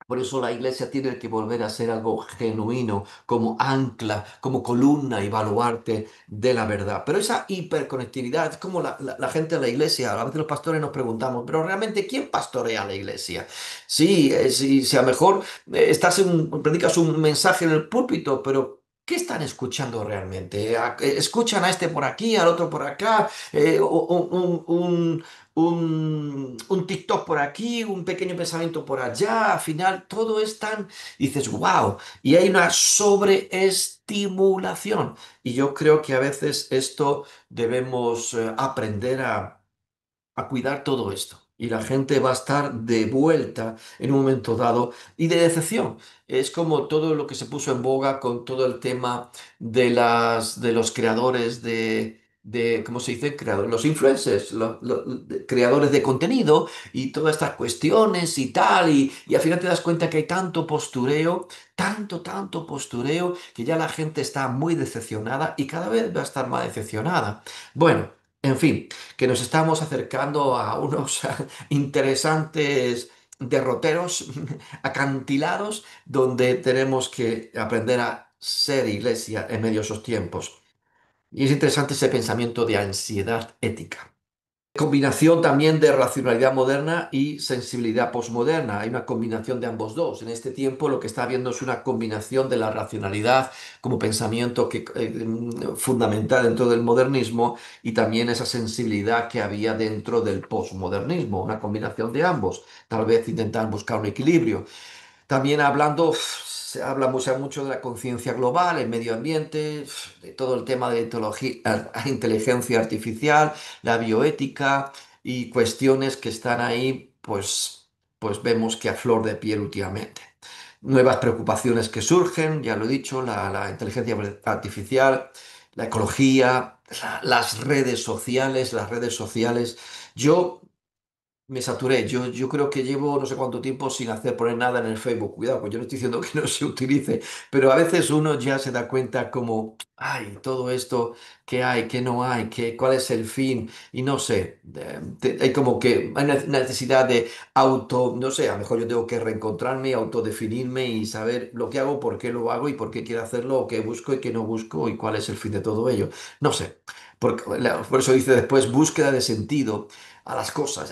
Por eso la iglesia tiene que volver a ser algo genuino, como ancla, como columna y baluarte de la verdad. Pero esa hiperconectividad, es como la gente de la iglesia, a veces los pastores nos preguntamos, pero realmente, ¿quién pastorea la iglesia? Sí, si a lo mejor predicas un mensaje en el púlpito, pero ¿qué están escuchando realmente? ¿Escuchan a este por aquí, al otro por acá? Un TikTok por aquí, un pequeño pensamiento por allá, al final todo es tan, dices, wow, y hay una sobreestimulación. Y yo creo que a veces esto debemos aprender a cuidar todo esto. Y la gente va a estar de vuelta en un momento dado y de decepción. Es como todo lo que se puso en boga con todo el tema de los creadores ¿cómo se dice? Los influencers, creadores de contenido y todas estas cuestiones y tal. Y al final te das cuenta que hay tanto postureo, tanto postureo, que ya la gente está muy decepcionada y cada vez va a estar más decepcionada. Bueno, en fin, que nos estamos acercando a unos interesantes derroteros acantilados donde tenemos que aprender a ser iglesia en medio de esos tiempos. Y es interesante ese pensamiento de ansiedad ética. Combinación también de racionalidad moderna y sensibilidad posmoderna. Hay una combinación de ambos dos. En este tiempo lo que está habiendo es una combinación de la racionalidad como pensamiento fundamental dentro del modernismo y también esa sensibilidad que había dentro del posmodernismo. Una combinación de ambos. Tal vez intentar buscar un equilibrio. También se habla mucho de la conciencia global, el medio ambiente, de todo el tema de inteligencia artificial, la bioética y cuestiones que están ahí, pues vemos que a flor de piel últimamente. Nuevas preocupaciones que surgen, ya lo he dicho, la inteligencia artificial, la ecología, las redes sociales, Yo me saturé. Yo creo que llevo no sé cuánto tiempo sin poner nada en el Facebook. Cuidado, pues yo no estoy diciendo que no se utilice, pero a veces uno ya se da cuenta como, ay, todo esto que hay, que no hay, cuál es el fin, y no sé. Hay como que hay una necesidad de no sé, a lo mejor yo tengo que reencontrarme, autodefinirme y saber lo que hago, por qué lo hago y por qué quiero hacerlo, o qué busco y qué no busco y cuál es el fin de todo ello. No sé. Por eso dice después búsqueda de sentido a las cosas,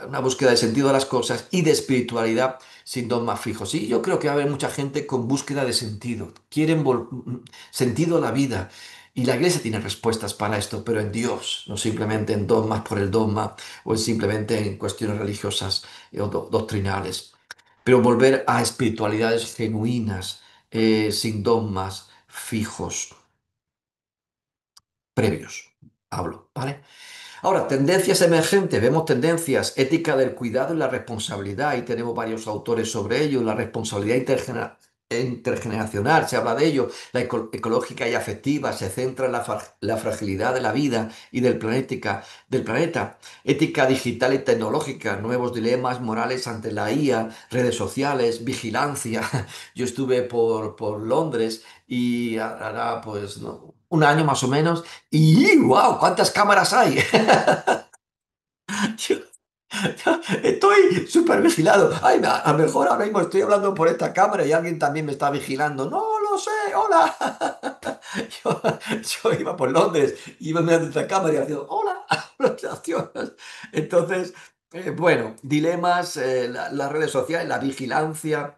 una búsqueda de sentido a las cosas y de espiritualidad sin dogmas fijos. Y yo creo que va a haber mucha gente con búsqueda de sentido, quieren sentido a la vida. Y la iglesia tiene respuestas para esto, pero en Dios, no simplemente en dogmas por el dogma o simplemente en cuestiones religiosas o doctrinales. Pero volver a espiritualidades genuinas, sin dogmas fijos, previos. Hablo, ¿vale? Ahora, tendencias emergentes, vemos tendencias, ética del cuidado y la responsabilidad, y tenemos varios autores sobre ello, la responsabilidad intergeneracional, se habla de ello, la ecológica y afectiva, se centra en la fragilidad de la vida y del planeta, ética digital y tecnológica, nuevos dilemas morales ante la IA, redes sociales, vigilancia. Yo estuve por Londres y hará pues no, un año más o menos, y ¡wow! ¿Cuántas cámaras hay? Yo estoy súper vigilado. Ay, a lo mejor ahora mismo estoy hablando por esta cámara y alguien también me está vigilando. No lo sé, hola. Yo, yo iba por Londres, iba mirando esta cámara y haciendo hola. Entonces, bueno, dilemas, las redes sociales, la vigilancia.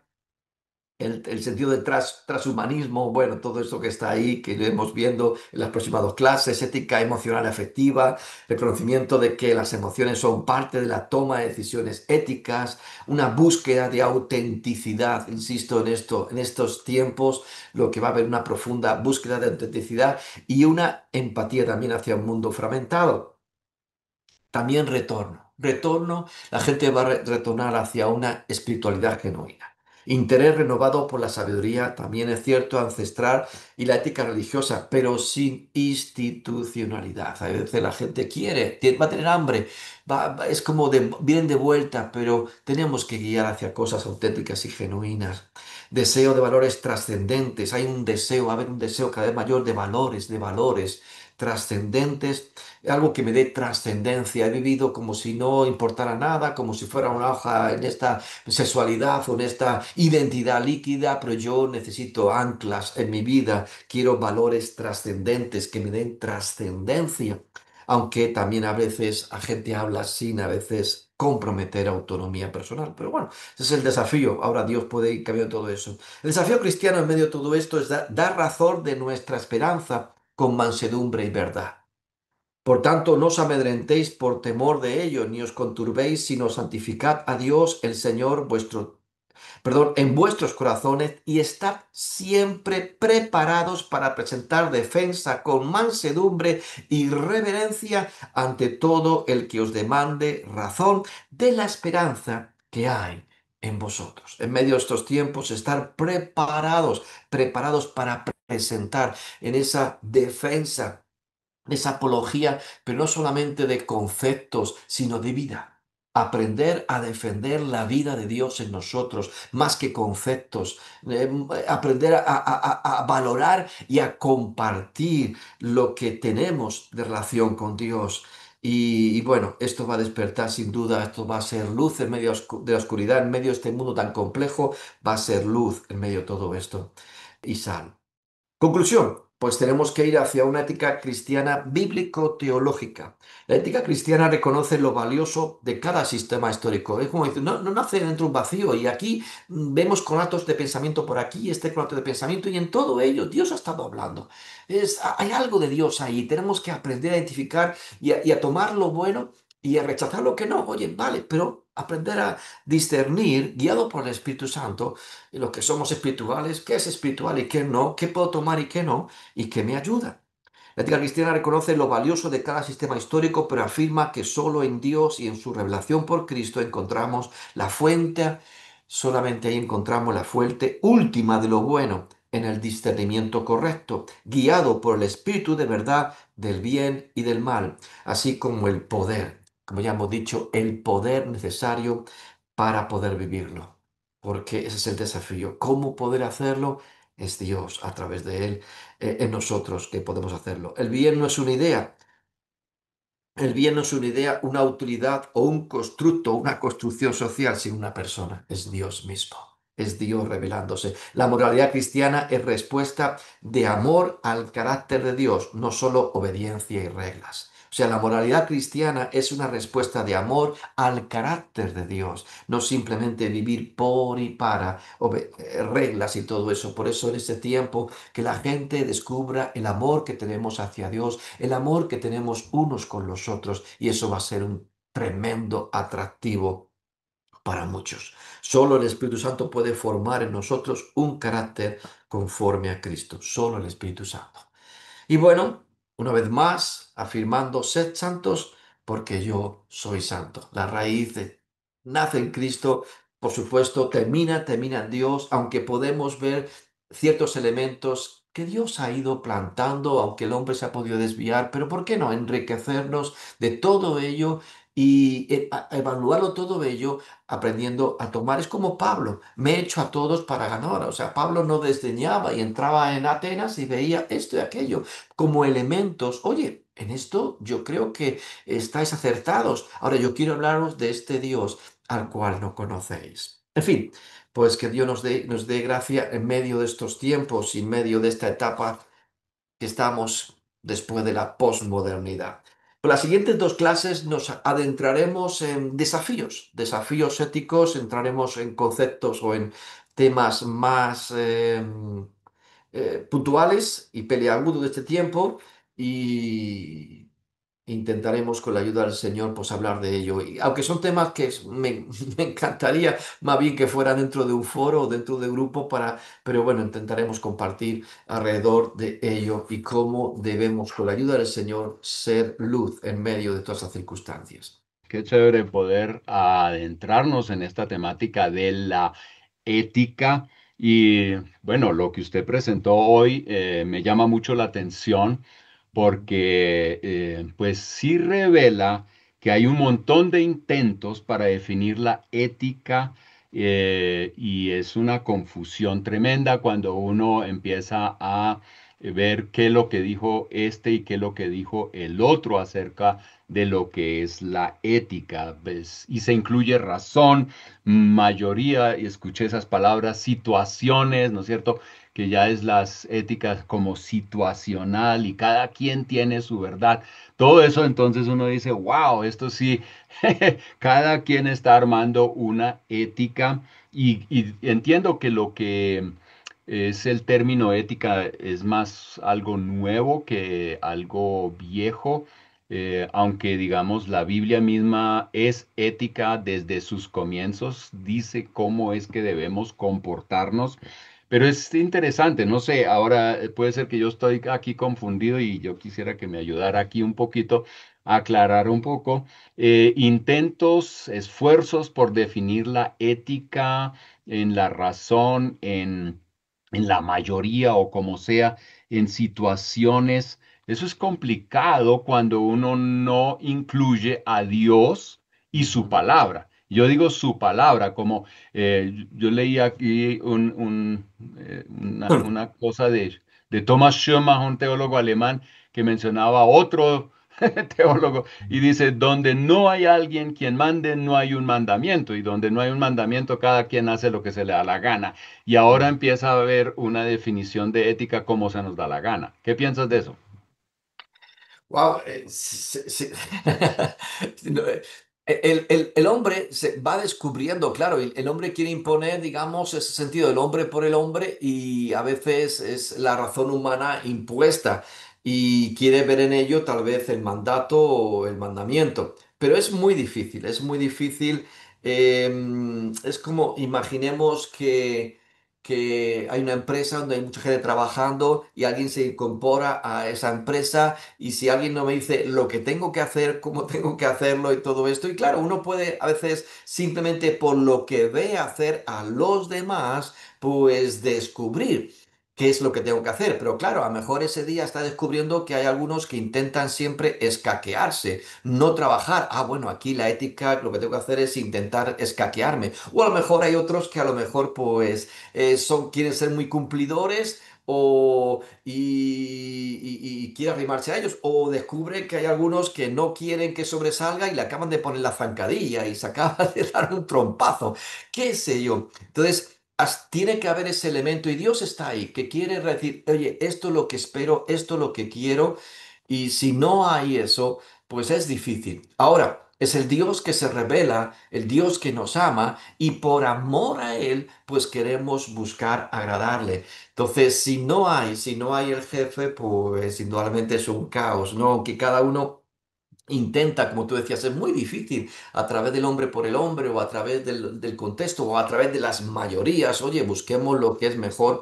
El sentido de transhumanismo, bueno, todo esto que está ahí, que iremos viendo en las próximas dos clases, ética emocional afectiva, reconocimiento de que las emociones son parte de la toma de decisiones éticas, una búsqueda de autenticidad, insisto en esto, en estos tiempos, lo que va a haber una profunda búsqueda de autenticidad y una empatía también hacia un mundo fragmentado. También retorno, la gente va a retornar hacia una espiritualidad genuina. Interés renovado por la sabiduría, también es cierto, ancestral y la ética religiosa, pero sin institucionalidad. A veces la gente va a tener hambre, es como vienen de vuelta, pero tenemos que guiar hacia cosas auténticas y genuinas. Deseo de valores trascendentes, va a haber un deseo cada vez mayor de valores trascendentes, algo que me dé trascendencia. He vivido como si no importara nada, como si fuera una hoja en esta sexualidad o en esta identidad líquida, pero yo necesito anclas en mi vida. Quiero valores trascendentes que me den trascendencia. Aunque también a veces la gente habla sin a veces comprometer autonomía personal. Pero bueno, ese es el desafío. Ahora Dios puede ir cambiando todo eso. El desafío cristiano en medio de todo esto es dar razón de nuestra esperanza con mansedumbre y verdad. Por tanto, no os amedrentéis por temor de ello, ni os conturbéis, sino santificad a Dios el Señor en vuestros corazones y estad siempre preparados para presentar defensa con mansedumbre y reverencia ante todo el que os demande razón de la esperanza que hay en vosotros. En medio de estos tiempos, estar preparados para presentar en esa defensa, esa apología, pero no solamente de conceptos, sino de vida. Aprender a defender la vida de Dios en nosotros, más que conceptos. Aprender a valorar y a compartir lo que tenemos de relación con Dios. Y bueno, esto va a despertar sin duda, esto va a ser luz en medio de la oscuridad, en medio de este mundo tan complejo, va a ser luz en medio de todo esto. Y sal. Conclusión, pues tenemos que ir hacia una ética cristiana bíblico-teológica. La ética cristiana reconoce lo valioso de cada sistema histórico. Es como decir, no nace dentro de un vacío y aquí vemos conatos de pensamiento por aquí, este conato de pensamiento y en todo ello Dios ha estado hablando. Hay algo de Dios ahí, tenemos que aprender a identificar y a tomar lo bueno y a rechazar lo que no. Oye, vale, pero aprender a discernir, guiado por el Espíritu Santo, y los que somos espirituales, qué es espiritual y qué no, qué puedo tomar y qué no, y qué me ayuda. La ética cristiana reconoce lo valioso de cada sistema histórico, pero afirma que solo en Dios y en su revelación por Cristo encontramos la fuente, solamente ahí encontramos la fuente última de lo bueno en el discernimiento correcto, guiado por el Espíritu de verdad del bien y del mal, así como el poder, como ya hemos dicho, el poder necesario para poder vivirlo, porque ese es el desafío. ¿Cómo poder hacerlo? Es Dios a través de Él, en nosotros que podemos hacerlo. El bien no es una idea. El bien no es una idea, una utilidad o un constructo, una construcción social, sino una persona. Es Dios mismo. Es Dios revelándose. La moralidad cristiana es respuesta de amor al carácter de Dios, no solo obediencia y reglas. O sea, la moralidad cristiana es una respuesta de amor al carácter de Dios, no simplemente vivir por y para reglas y todo eso. Por eso en este tiempo que la gente descubra el amor que tenemos hacia Dios, el amor que tenemos unos con los otros, y eso va a ser un tremendo atractivo para muchos. Solo el Espíritu Santo puede formar en nosotros un carácter conforme a Cristo, solo el Espíritu Santo. Y bueno, una vez más, afirmando, sed santos porque yo soy santo. La raíz nace en Cristo, por supuesto, termina en Dios, aunque podemos ver ciertos elementos que Dios ha ido plantando, aunque el hombre se ha podido desviar, pero ¿por qué no enriquecernos de todo ello y evaluarlo todo ello aprendiendo a tomar? Es como Pablo, me he hecho a todos para ganar. O sea, Pablo no desdeñaba y entraba en Atenas y veía esto y aquello como elementos. Oye, en esto yo creo que estáis acertados. Ahora yo quiero hablaros de este Dios al cual no conocéis. En fin, pues que Dios nos dé gracia en medio de estos tiempos y en medio de esta etapa que estamos después de la posmodernidad. Con las siguientes dos clases nos adentraremos en desafíos éticos, entraremos en conceptos o en temas más puntuales y peliagudos de este tiempo y intentaremos con la ayuda del Señor pues hablar de ello. Y aunque son temas que me encantaría más bien que fuera dentro de un foro o dentro de un grupo pero bueno, intentaremos compartir alrededor de ello y cómo debemos con la ayuda del Señor ser luz en medio de todas las circunstancias. Qué chévere poder adentrarnos en esta temática de la ética. Y bueno, lo que usted presentó hoy me llama mucho la atención porque pues sí revela que hay un montón de intentos para definir la ética, y es una confusión tremenda cuando uno empieza a ver qué es lo que dijo este y qué es lo que dijo el otro acerca de lo que es la ética, ¿ves? Y se incluye razón, mayoría, y escuché esas palabras, situaciones, ¿no es cierto? Que ya es las éticas como situacional y cada quien tiene su verdad. Todo eso entonces uno dice, wow, esto sí, cada quien está armando una ética y entiendo que lo que es el término ética es más algo nuevo que algo viejo, aunque digamos la Biblia misma es ética desde sus comienzos, dice cómo es que debemos comportarnos, pero es interesante, no sé, ahora puede ser que yo estoy aquí confundido y yo quisiera que me ayudara aquí un poquito a aclarar un poco intentos, esfuerzos por definir la ética en la razón, en la mayoría o como sea, en situaciones. Eso es complicado cuando uno no incluye a Dios y su Ujú. palabra. Yo digo su palabra, como yo leí aquí una cosa de Thomas Schumann, un teólogo alemán, que mencionaba otro teólogo y dice, donde no hay alguien quien mande, no hay un mandamiento, y donde no hay un mandamiento, cada quien hace lo que se le da la gana. Y ahora empieza a haber una definición de ética como se nos da la gana. ¿Qué piensas de eso? Wow, No, el hombre se va descubriendo, claro, el hombre quiere imponer, digamos, ese sentido del hombre por el hombre y a veces es la razón humana impuesta y quiere ver en ello tal vez el mandato o el mandamiento. Pero es muy difícil. Es como, imaginemos que hay una empresa donde hay mucha gente trabajando y alguien se incorpora a esa empresa y si alguien no me dice lo que tengo que hacer, cómo tengo que hacerlo y todo esto, y claro, uno puede a veces simplemente por lo que ve hacer a los demás, pues descubrir qué es lo que tengo que hacer. Pero claro, a lo mejor ese día está descubriendo que hay algunos que intentan siempre escaquearse, no trabajar. Ah, bueno, aquí la ética, lo que tengo que hacer es intentar escaquearme. O a lo mejor hay otros que a lo mejor pues quieren ser muy cumplidores y quiere arrimarse a ellos, o descubre que hay algunos que no quieren que sobresalga y le acaban de poner la zancadilla y se acaba de dar un trompazo, qué sé yo. Entonces, tiene que haber ese elemento y Dios está ahí, que quiere decir, oye, esto es lo que espero, esto es lo que quiero, y si no hay eso, pues es difícil. Ahora, es el Dios que se revela, el Dios que nos ama, y por amor a Él, pues queremos buscar agradarle. Entonces, si no hay el jefe, pues indudablemente es un caos, ¿no? Que cada uno intenta, como tú decías, es muy difícil a través del hombre por el hombre o a través del contexto o a través de las mayorías. Oye, busquemos lo que es mejor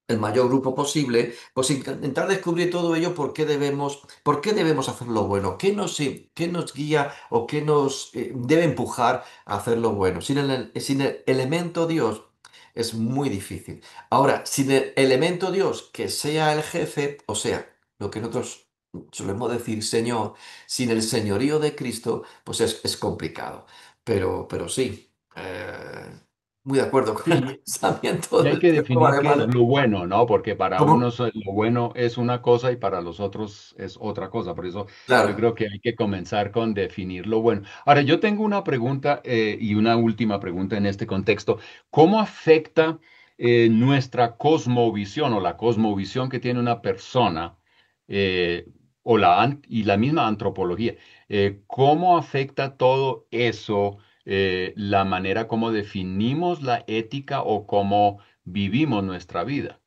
el mayor grupo posible, pues intentar descubrir todo ello, por qué debemos hacer lo bueno, qué nos guía o qué nos debe empujar a hacer lo bueno. Sin el elemento Dios es muy difícil. Ahora, sin el elemento Dios que sea el jefe, o sea, lo que nosotros solemos decir Señor, sin el señorío de Cristo, pues es complicado. Pero sí, muy de acuerdo con el pensamiento Y hay del que tiempo, definir vale, qué es vale. lo bueno, ¿no? Porque para ¿Cómo? unos lo bueno es una cosa y para los otros es otra cosa. Por eso yo Claro. creo que hay que comenzar con definir lo bueno. Ahora, yo tengo una pregunta y una última pregunta en este contexto. ¿Cómo afecta nuestra cosmovisión o la cosmovisión que tiene una persona eh, y la misma antropología? ¿Cómo afecta todo eso? La manera como definimos la ética o cómo vivimos nuestra vida.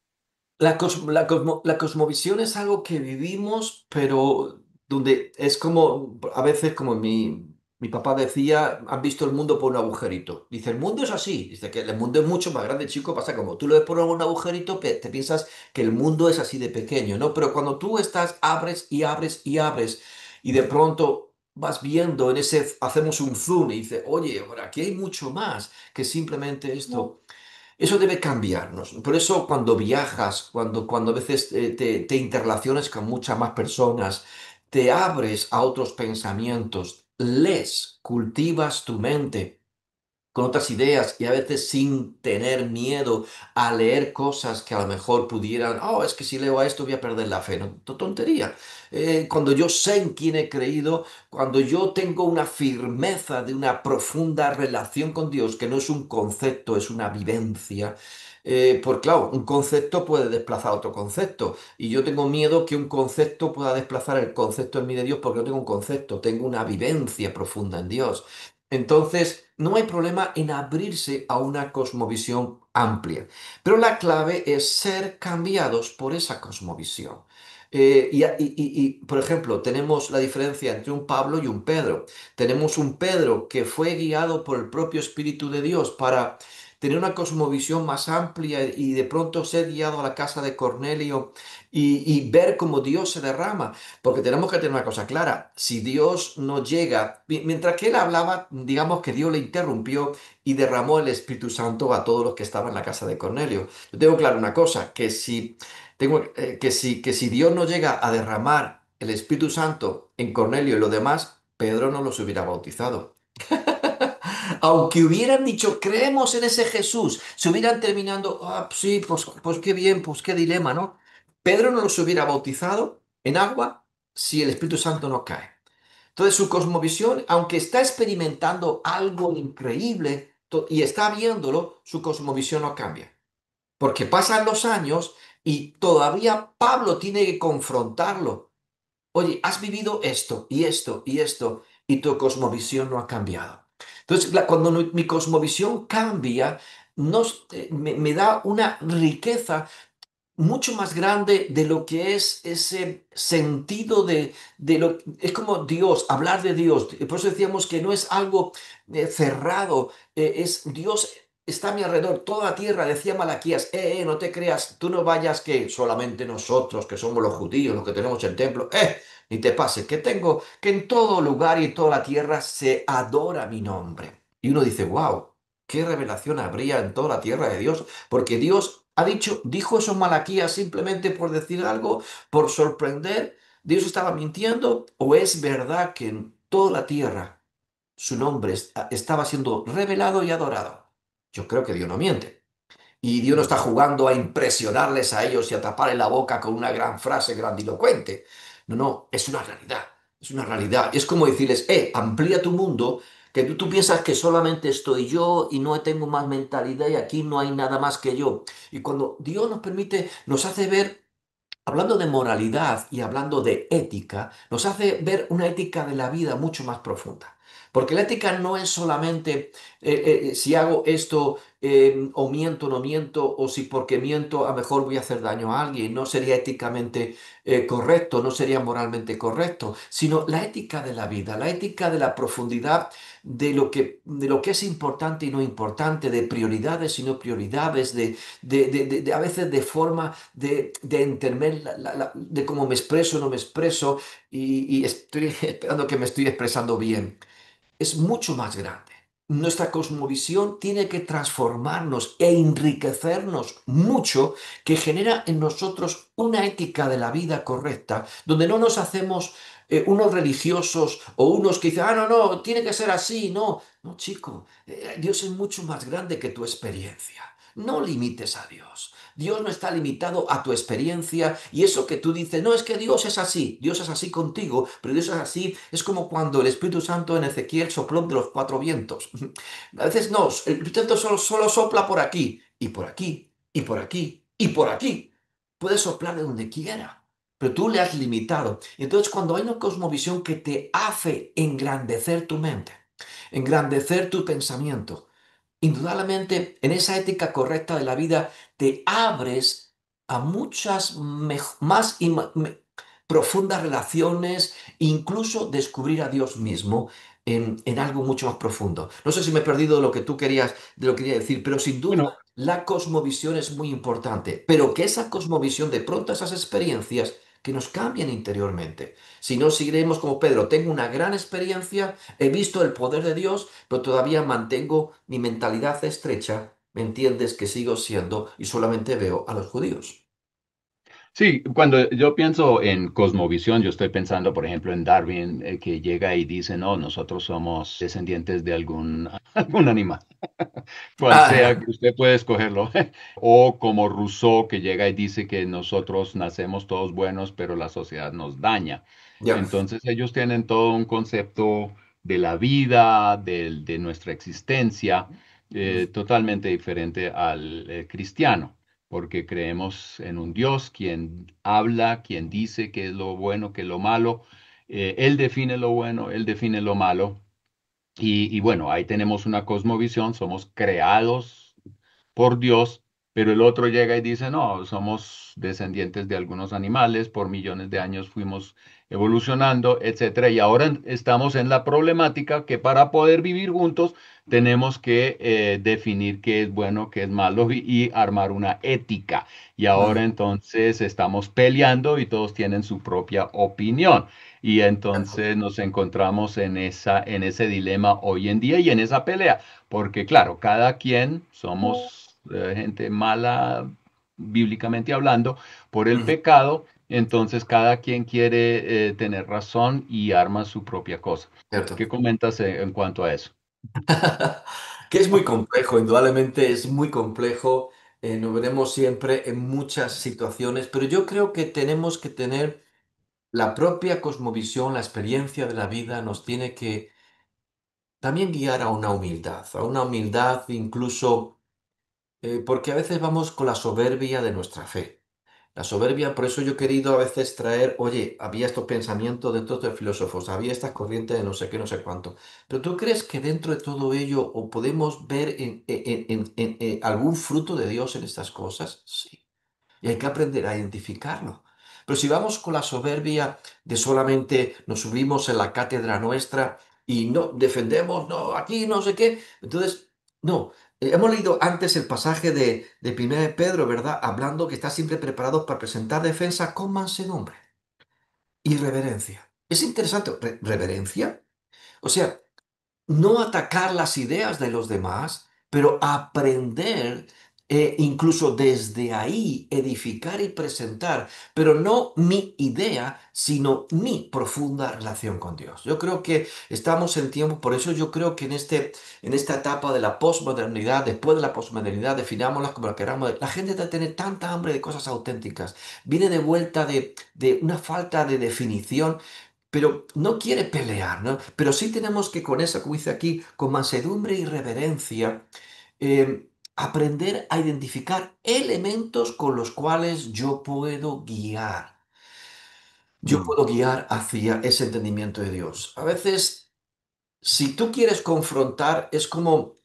La cosmovisión es algo que vivimos, pero donde es como, a veces como mi papá decía, han visto el mundo por un agujerito. Dice, el mundo es así. Dice que el mundo es mucho más grande, chico. Pasa como tú lo ves por un agujerito, te piensas que el mundo es así de pequeño, ¿no? Pero cuando tú estás, abres y abres y abres, y de pronto vas viendo en ese, hacemos un zoom y dices, oye, ahora aquí hay mucho más que simplemente esto. Eso debe cambiarnos. Por eso cuando viajas, cuando a veces te interrelacionas con muchas más personas, te abres a otros pensamientos, lees, cultivas tu mente con otras ideas y a veces sin tener miedo a leer cosas que a lo mejor pudieran, oh, es que si leo a esto voy a perder la fe. No, tontería. Cuando yo sé en quién he creído, cuando yo tengo una firmeza de una profunda relación con Dios, que no es un concepto, es una vivencia. Pues claro, un concepto puede desplazar otro concepto. Y yo tengo miedo que un concepto pueda desplazar el concepto en mí de Dios porque no tengo un concepto, tengo una vivencia profunda en Dios. Entonces, no hay problema en abrirse a una cosmovisión amplia, pero la clave es ser cambiados por esa cosmovisión. Por ejemplo, tenemos la diferencia entre un Pablo y un Pedro. Tenemos un Pedro que fue guiado por el propio Espíritu de Dios para tener una cosmovisión más amplia y de pronto ser guiado a la casa de Cornelio y ver cómo Dios se derrama. Porque tenemos que tener una cosa clara, si Dios no llega, mientras que él hablaba, digamos que Dios le interrumpió y derramó el Espíritu Santo a todos los que estaban en la casa de Cornelio. Yo tengo claro una cosa, que si Dios no llega a derramar el Espíritu Santo en Cornelio y los demás, Pedro no los hubiera bautizado. Aunque hubieran dicho, creemos en ese Jesús, se hubieran terminando, ah, sí, pues qué bien, pues qué dilema, ¿no? Pedro no los hubiera bautizado en agua si el Espíritu Santo no cae. Entonces su cosmovisión, aunque está experimentando algo increíble y está viéndolo, su cosmovisión no cambia. Porque pasan los años y todavía Pablo tiene que confrontarlo. Oye, has vivido esto y esto y esto y tu cosmovisión no ha cambiado. Entonces, cuando mi cosmovisión cambia, me da una riqueza mucho más grande de lo que es ese sentido de lo... Es como Dios, hablar de Dios. Por eso decíamos que no es algo cerrado, es Dios está a mi alrededor, toda la tierra, decía Malaquías, no te creas, tú no vayas que solamente nosotros, que somos los judíos, los que tenemos el templo, ni te pase, que tengo, que en todo lugar y en toda la tierra se adora mi nombre. Y uno dice, wow, qué revelación habría en toda la tierra de Dios, porque Dios dijo eso en Malaquías simplemente por decir algo, por sorprender. ¿Dios estaba mintiendo? ¿O es verdad que en toda la tierra su nombre estaba siendo revelado y adorado? Yo creo que Dios no miente. Y Dios no está Ujú. jugando a impresionarles a ellos y a taparle la boca con una gran frase grandilocuente. No, no, es una realidad. Es una realidad. Es como decirles, amplía tu mundo, que tú piensas que solamente estoy yo y no tengo más mentalidad y aquí no hay nada más que yo. Y cuando Dios nos permite, nos hace ver, hablando de moralidad y hablando de ética, nos hace ver una ética de la vida mucho más profunda. Porque la ética no es solamente si hago esto o miento o no miento, o si porque miento a lo mejor voy a hacer daño a alguien. No sería éticamente correcto, no sería moralmente correcto, sino la ética de la vida, la ética de la profundidad de lo que es importante y no importante, de prioridades y no prioridades, a veces de forma de entender de cómo me expreso o no me expreso y estoy esperando que me estoy expresando bien. Es mucho más grande. Nuestra cosmovisión tiene que transformarnos e enriquecernos mucho, que genera en nosotros una ética de la vida correcta, donde no nos hacemos unos religiosos o unos que dicen, ah, no, no, tiene que ser así. No, no, chico, Dios es mucho más grande que tu experiencia. No limites a Dios. Dios no está limitado a tu experiencia y eso que tú dices, no, es que Dios es así contigo, pero Dios es así, es como cuando el Espíritu Santo en Ezequiel sopló de los cuatro vientos. A veces no, el Espíritu Santo solo sopla por aquí, y por aquí, y por aquí, y por aquí. Puede soplar de donde quiera, pero tú le has limitado. Entonces, cuando hay una cosmovisión que te hace engrandecer tu mente, engrandecer tu pensamiento, indudablemente, en esa ética correcta de la vida, te abres a muchas más profundas relaciones, incluso descubrir a Dios mismo en algo mucho más profundo. No sé si me he perdido de lo que tú querías, de lo que quería decir, pero sin Bueno, duda la cosmovisión es muy importante, pero que esa cosmovisión, de pronto esas experiencias que nos cambian interiormente. Si no, seguiremos como Pedro, tengo una gran experiencia, he visto el poder de Dios, pero todavía mantengo mi mentalidad estrecha, ¿me entiendes? Que sigo siendo y solamente veo a los judíos. sí, cuando yo pienso en cosmovisión, yo estoy pensando, por ejemplo, en Darwin, que llega y dice, no, nosotros somos descendientes de algún, algún animal, cual sea Ah, que usted puede escogerlo. O como Rousseau, que llega y dice que nosotros nacemos todos buenos, pero la sociedad nos daña. ya. Entonces ellos tienen todo un concepto de la vida, de nuestra existencia, totalmente diferente al cristiano, porque creemos en un Dios quien habla, quien dice qué es lo bueno, qué es lo malo. Él define lo bueno, él define lo malo. Y bueno, ahí tenemos una cosmovisión, somos creados por Dios, pero el otro llega y dice, no, somos descendientes de algunos animales, por millones de años fuimos evolucionando, etcétera, y ahora estamos en la problemática que para poder vivir juntos tenemos que definir qué es bueno, qué es malo y armar una ética. Y ahora Mm, entonces estamos peleando y todos tienen su propia opinión. Y cierto. entonces nos encontramos en ese dilema hoy en día y en esa pelea, porque claro, cada quien somos gente mala, bíblicamente hablando, por el Mm, pecado, entonces cada quien quiere tener razón y arma su propia cosa. cierto. ¿Qué comentas en cuanto a eso? Que es muy complejo, indudablemente es muy complejo. Nos veremos siempre en muchas situaciones, pero yo creo que tenemos que tener la propia cosmovisión, la experiencia de la vida nos tiene que también guiar a una humildad incluso, porque a veces vamos con la soberbia de nuestra fe. La soberbia, por eso yo he querido a veces traer, oye, había estos pensamientos de estos filósofos, había estas corrientes de no sé qué, no sé cuánto. Pero ¿tú crees que dentro de todo ello o podemos ver algún fruto de Dios en estas cosas? Sí. Y hay que aprender a identificarlo. Pero si vamos con la soberbia de solamente nos subimos en la cátedra nuestra y no defendemos, no, aquí no sé qué, entonces, no. Hemos leído antes el pasaje de 1 de Pedro, ¿verdad? Hablando que está siempre preparado para presentar defensa con mansedumbre y reverencia. Es interesante, reverencia. O sea, no atacar las ideas de los demás, pero aprender, incluso desde ahí, edificar y presentar, pero no mi idea, sino mi profunda relación con Dios. Yo creo que estamos en tiempo, por eso yo creo que en esta etapa de la posmodernidad, después de la posmodernidad, definámosla como la queramos, la gente debe tener tanta hambre de cosas auténticas, viene de vuelta de una falta de definición, pero no quiere pelear, ¿no? Pero sí tenemos que con esa, como dice aquí, con mansedumbre y reverencia, aprender a identificar elementos con los cuales yo puedo guiar. Yo Mm, puedo guiar hacia ese entendimiento de Dios. A veces si tú quieres confrontar, como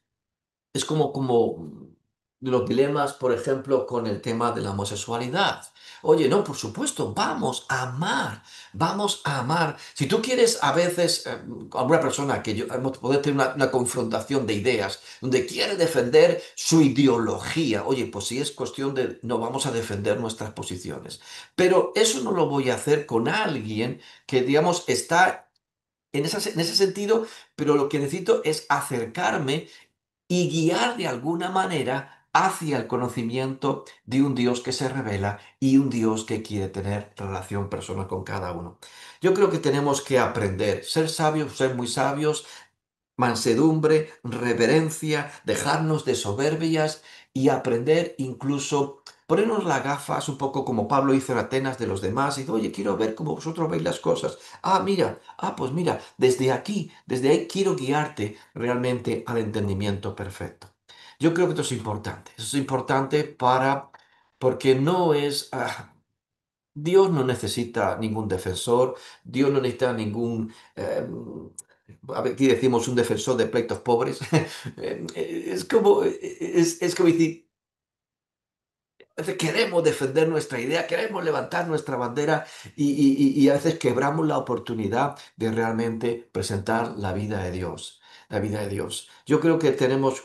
los dilemas, por ejemplo, con el tema de la homosexualidad. Oye, no, por supuesto, vamos a amar, vamos a amar. Si tú quieres a veces, alguna persona que yo, poder tener una confrontación de ideas, donde quiere defender su ideología, oye, pues si es cuestión de, no vamos a defender nuestras posiciones. Pero eso no lo voy a hacer con alguien que, digamos, está en ese sentido, pero lo que necesito es acercarme y guiar de alguna manera hacia el conocimiento de un Dios que se revela y un Dios que quiere tener relación personal con cada uno. Yo creo que tenemos que aprender, ser sabios, ser muy sabios, mansedumbre, reverencia, dejarnos de soberbias y aprender incluso ponernos las gafas un poco como Pablo hizo en Atenas de los demás y dice, oye, quiero ver cómo vosotros veis las cosas. Ah, mira, pues mira, desde aquí, desde ahí quiero guiarte realmente al entendimiento perfecto. Yo creo que esto es importante. Eso es importante porque no es, Dios no necesita ningún defensor, Dios no necesita ningún, aquí decimos un defensor de pleitos pobres. Es como decir, a veces queremos defender nuestra idea, queremos levantar nuestra bandera y a veces quebramos la oportunidad de realmente presentar la vida de Dios. La vida de Dios. Yo creo que tenemos,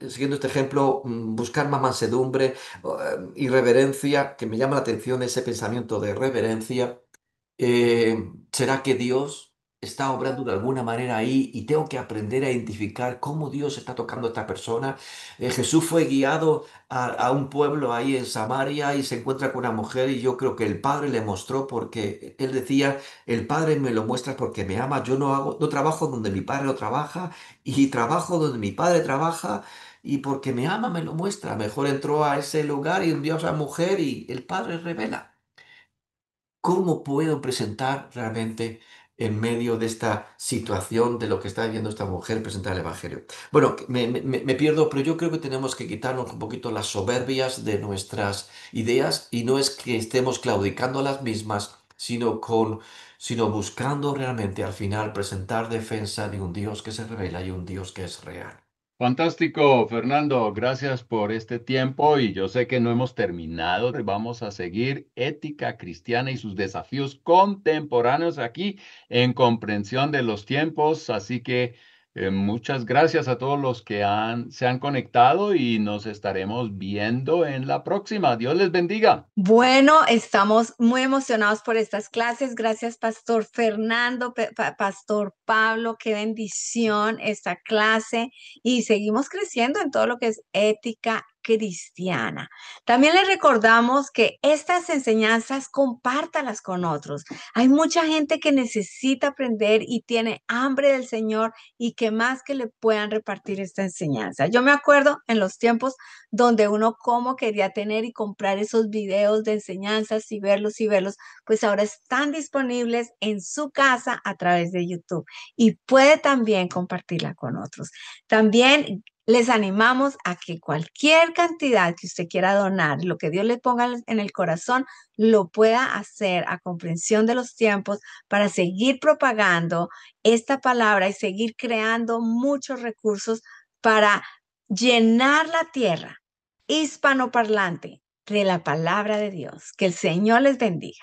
siguiendo este ejemplo, buscar más mansedumbre y reverencia, que me llama la atención ese pensamiento de reverencia. ¿Será que Dios está obrando de alguna manera ahí y tengo que aprender a identificar cómo Dios está tocando a esta persona? Jesús fue guiado a un pueblo ahí en Samaria y se encuentra con una mujer y yo creo que el Padre le mostró porque él decía, el Padre me lo muestra porque me ama, yo no trabajo donde mi Padre no trabaja y trabajo donde mi Padre trabaja. Y porque me ama, me lo muestra. Mejor entró a ese lugar y envió a esa mujer y el Padre revela. ¿Cómo puedo presentar realmente en medio de esta situación de lo que está viviendo esta mujer, presentar el Evangelio? Bueno, me pierdo, pero yo creo que tenemos que quitarnos un poquito las soberbias de nuestras ideas y no es que estemos claudicando a las mismas, sino buscando realmente al final presentar defensa de un Dios que se revela y un Dios que es real. Fantástico, Fernando. Gracias por este tiempo y yo sé que no hemos terminado. Vamos a seguir ética cristiana y sus desafíos contemporáneos aquí en comprensión de los tiempos. Así que muchas gracias a todos los que se han conectado y nos estaremos viendo en la próxima. Dios les bendiga. Bueno, estamos muy emocionados por estas clases. Gracias, Pastor Fernando, Pastor Pablo. Qué bendición esta clase. Y seguimos creciendo en todo lo que es ética cristiana. También les recordamos que estas enseñanzas compártalas con otros. Hay mucha gente que necesita aprender y tiene hambre del Señor y que más que le puedan repartir esta enseñanza. Yo me acuerdo en los tiempos donde uno como quería tener y comprar esos videos de enseñanzas y verlos, pues ahora están disponibles en su casa a través de YouTube y puede también compartirla con otros. También les animamos a que cualquier cantidad que usted quiera donar, lo que Dios le ponga en el corazón, lo pueda hacer a comprensión de los tiempos para seguir propagando esta palabra y seguir creando muchos recursos para llenar la tierra hispanoparlante de la palabra de Dios. Que el Señor les bendiga.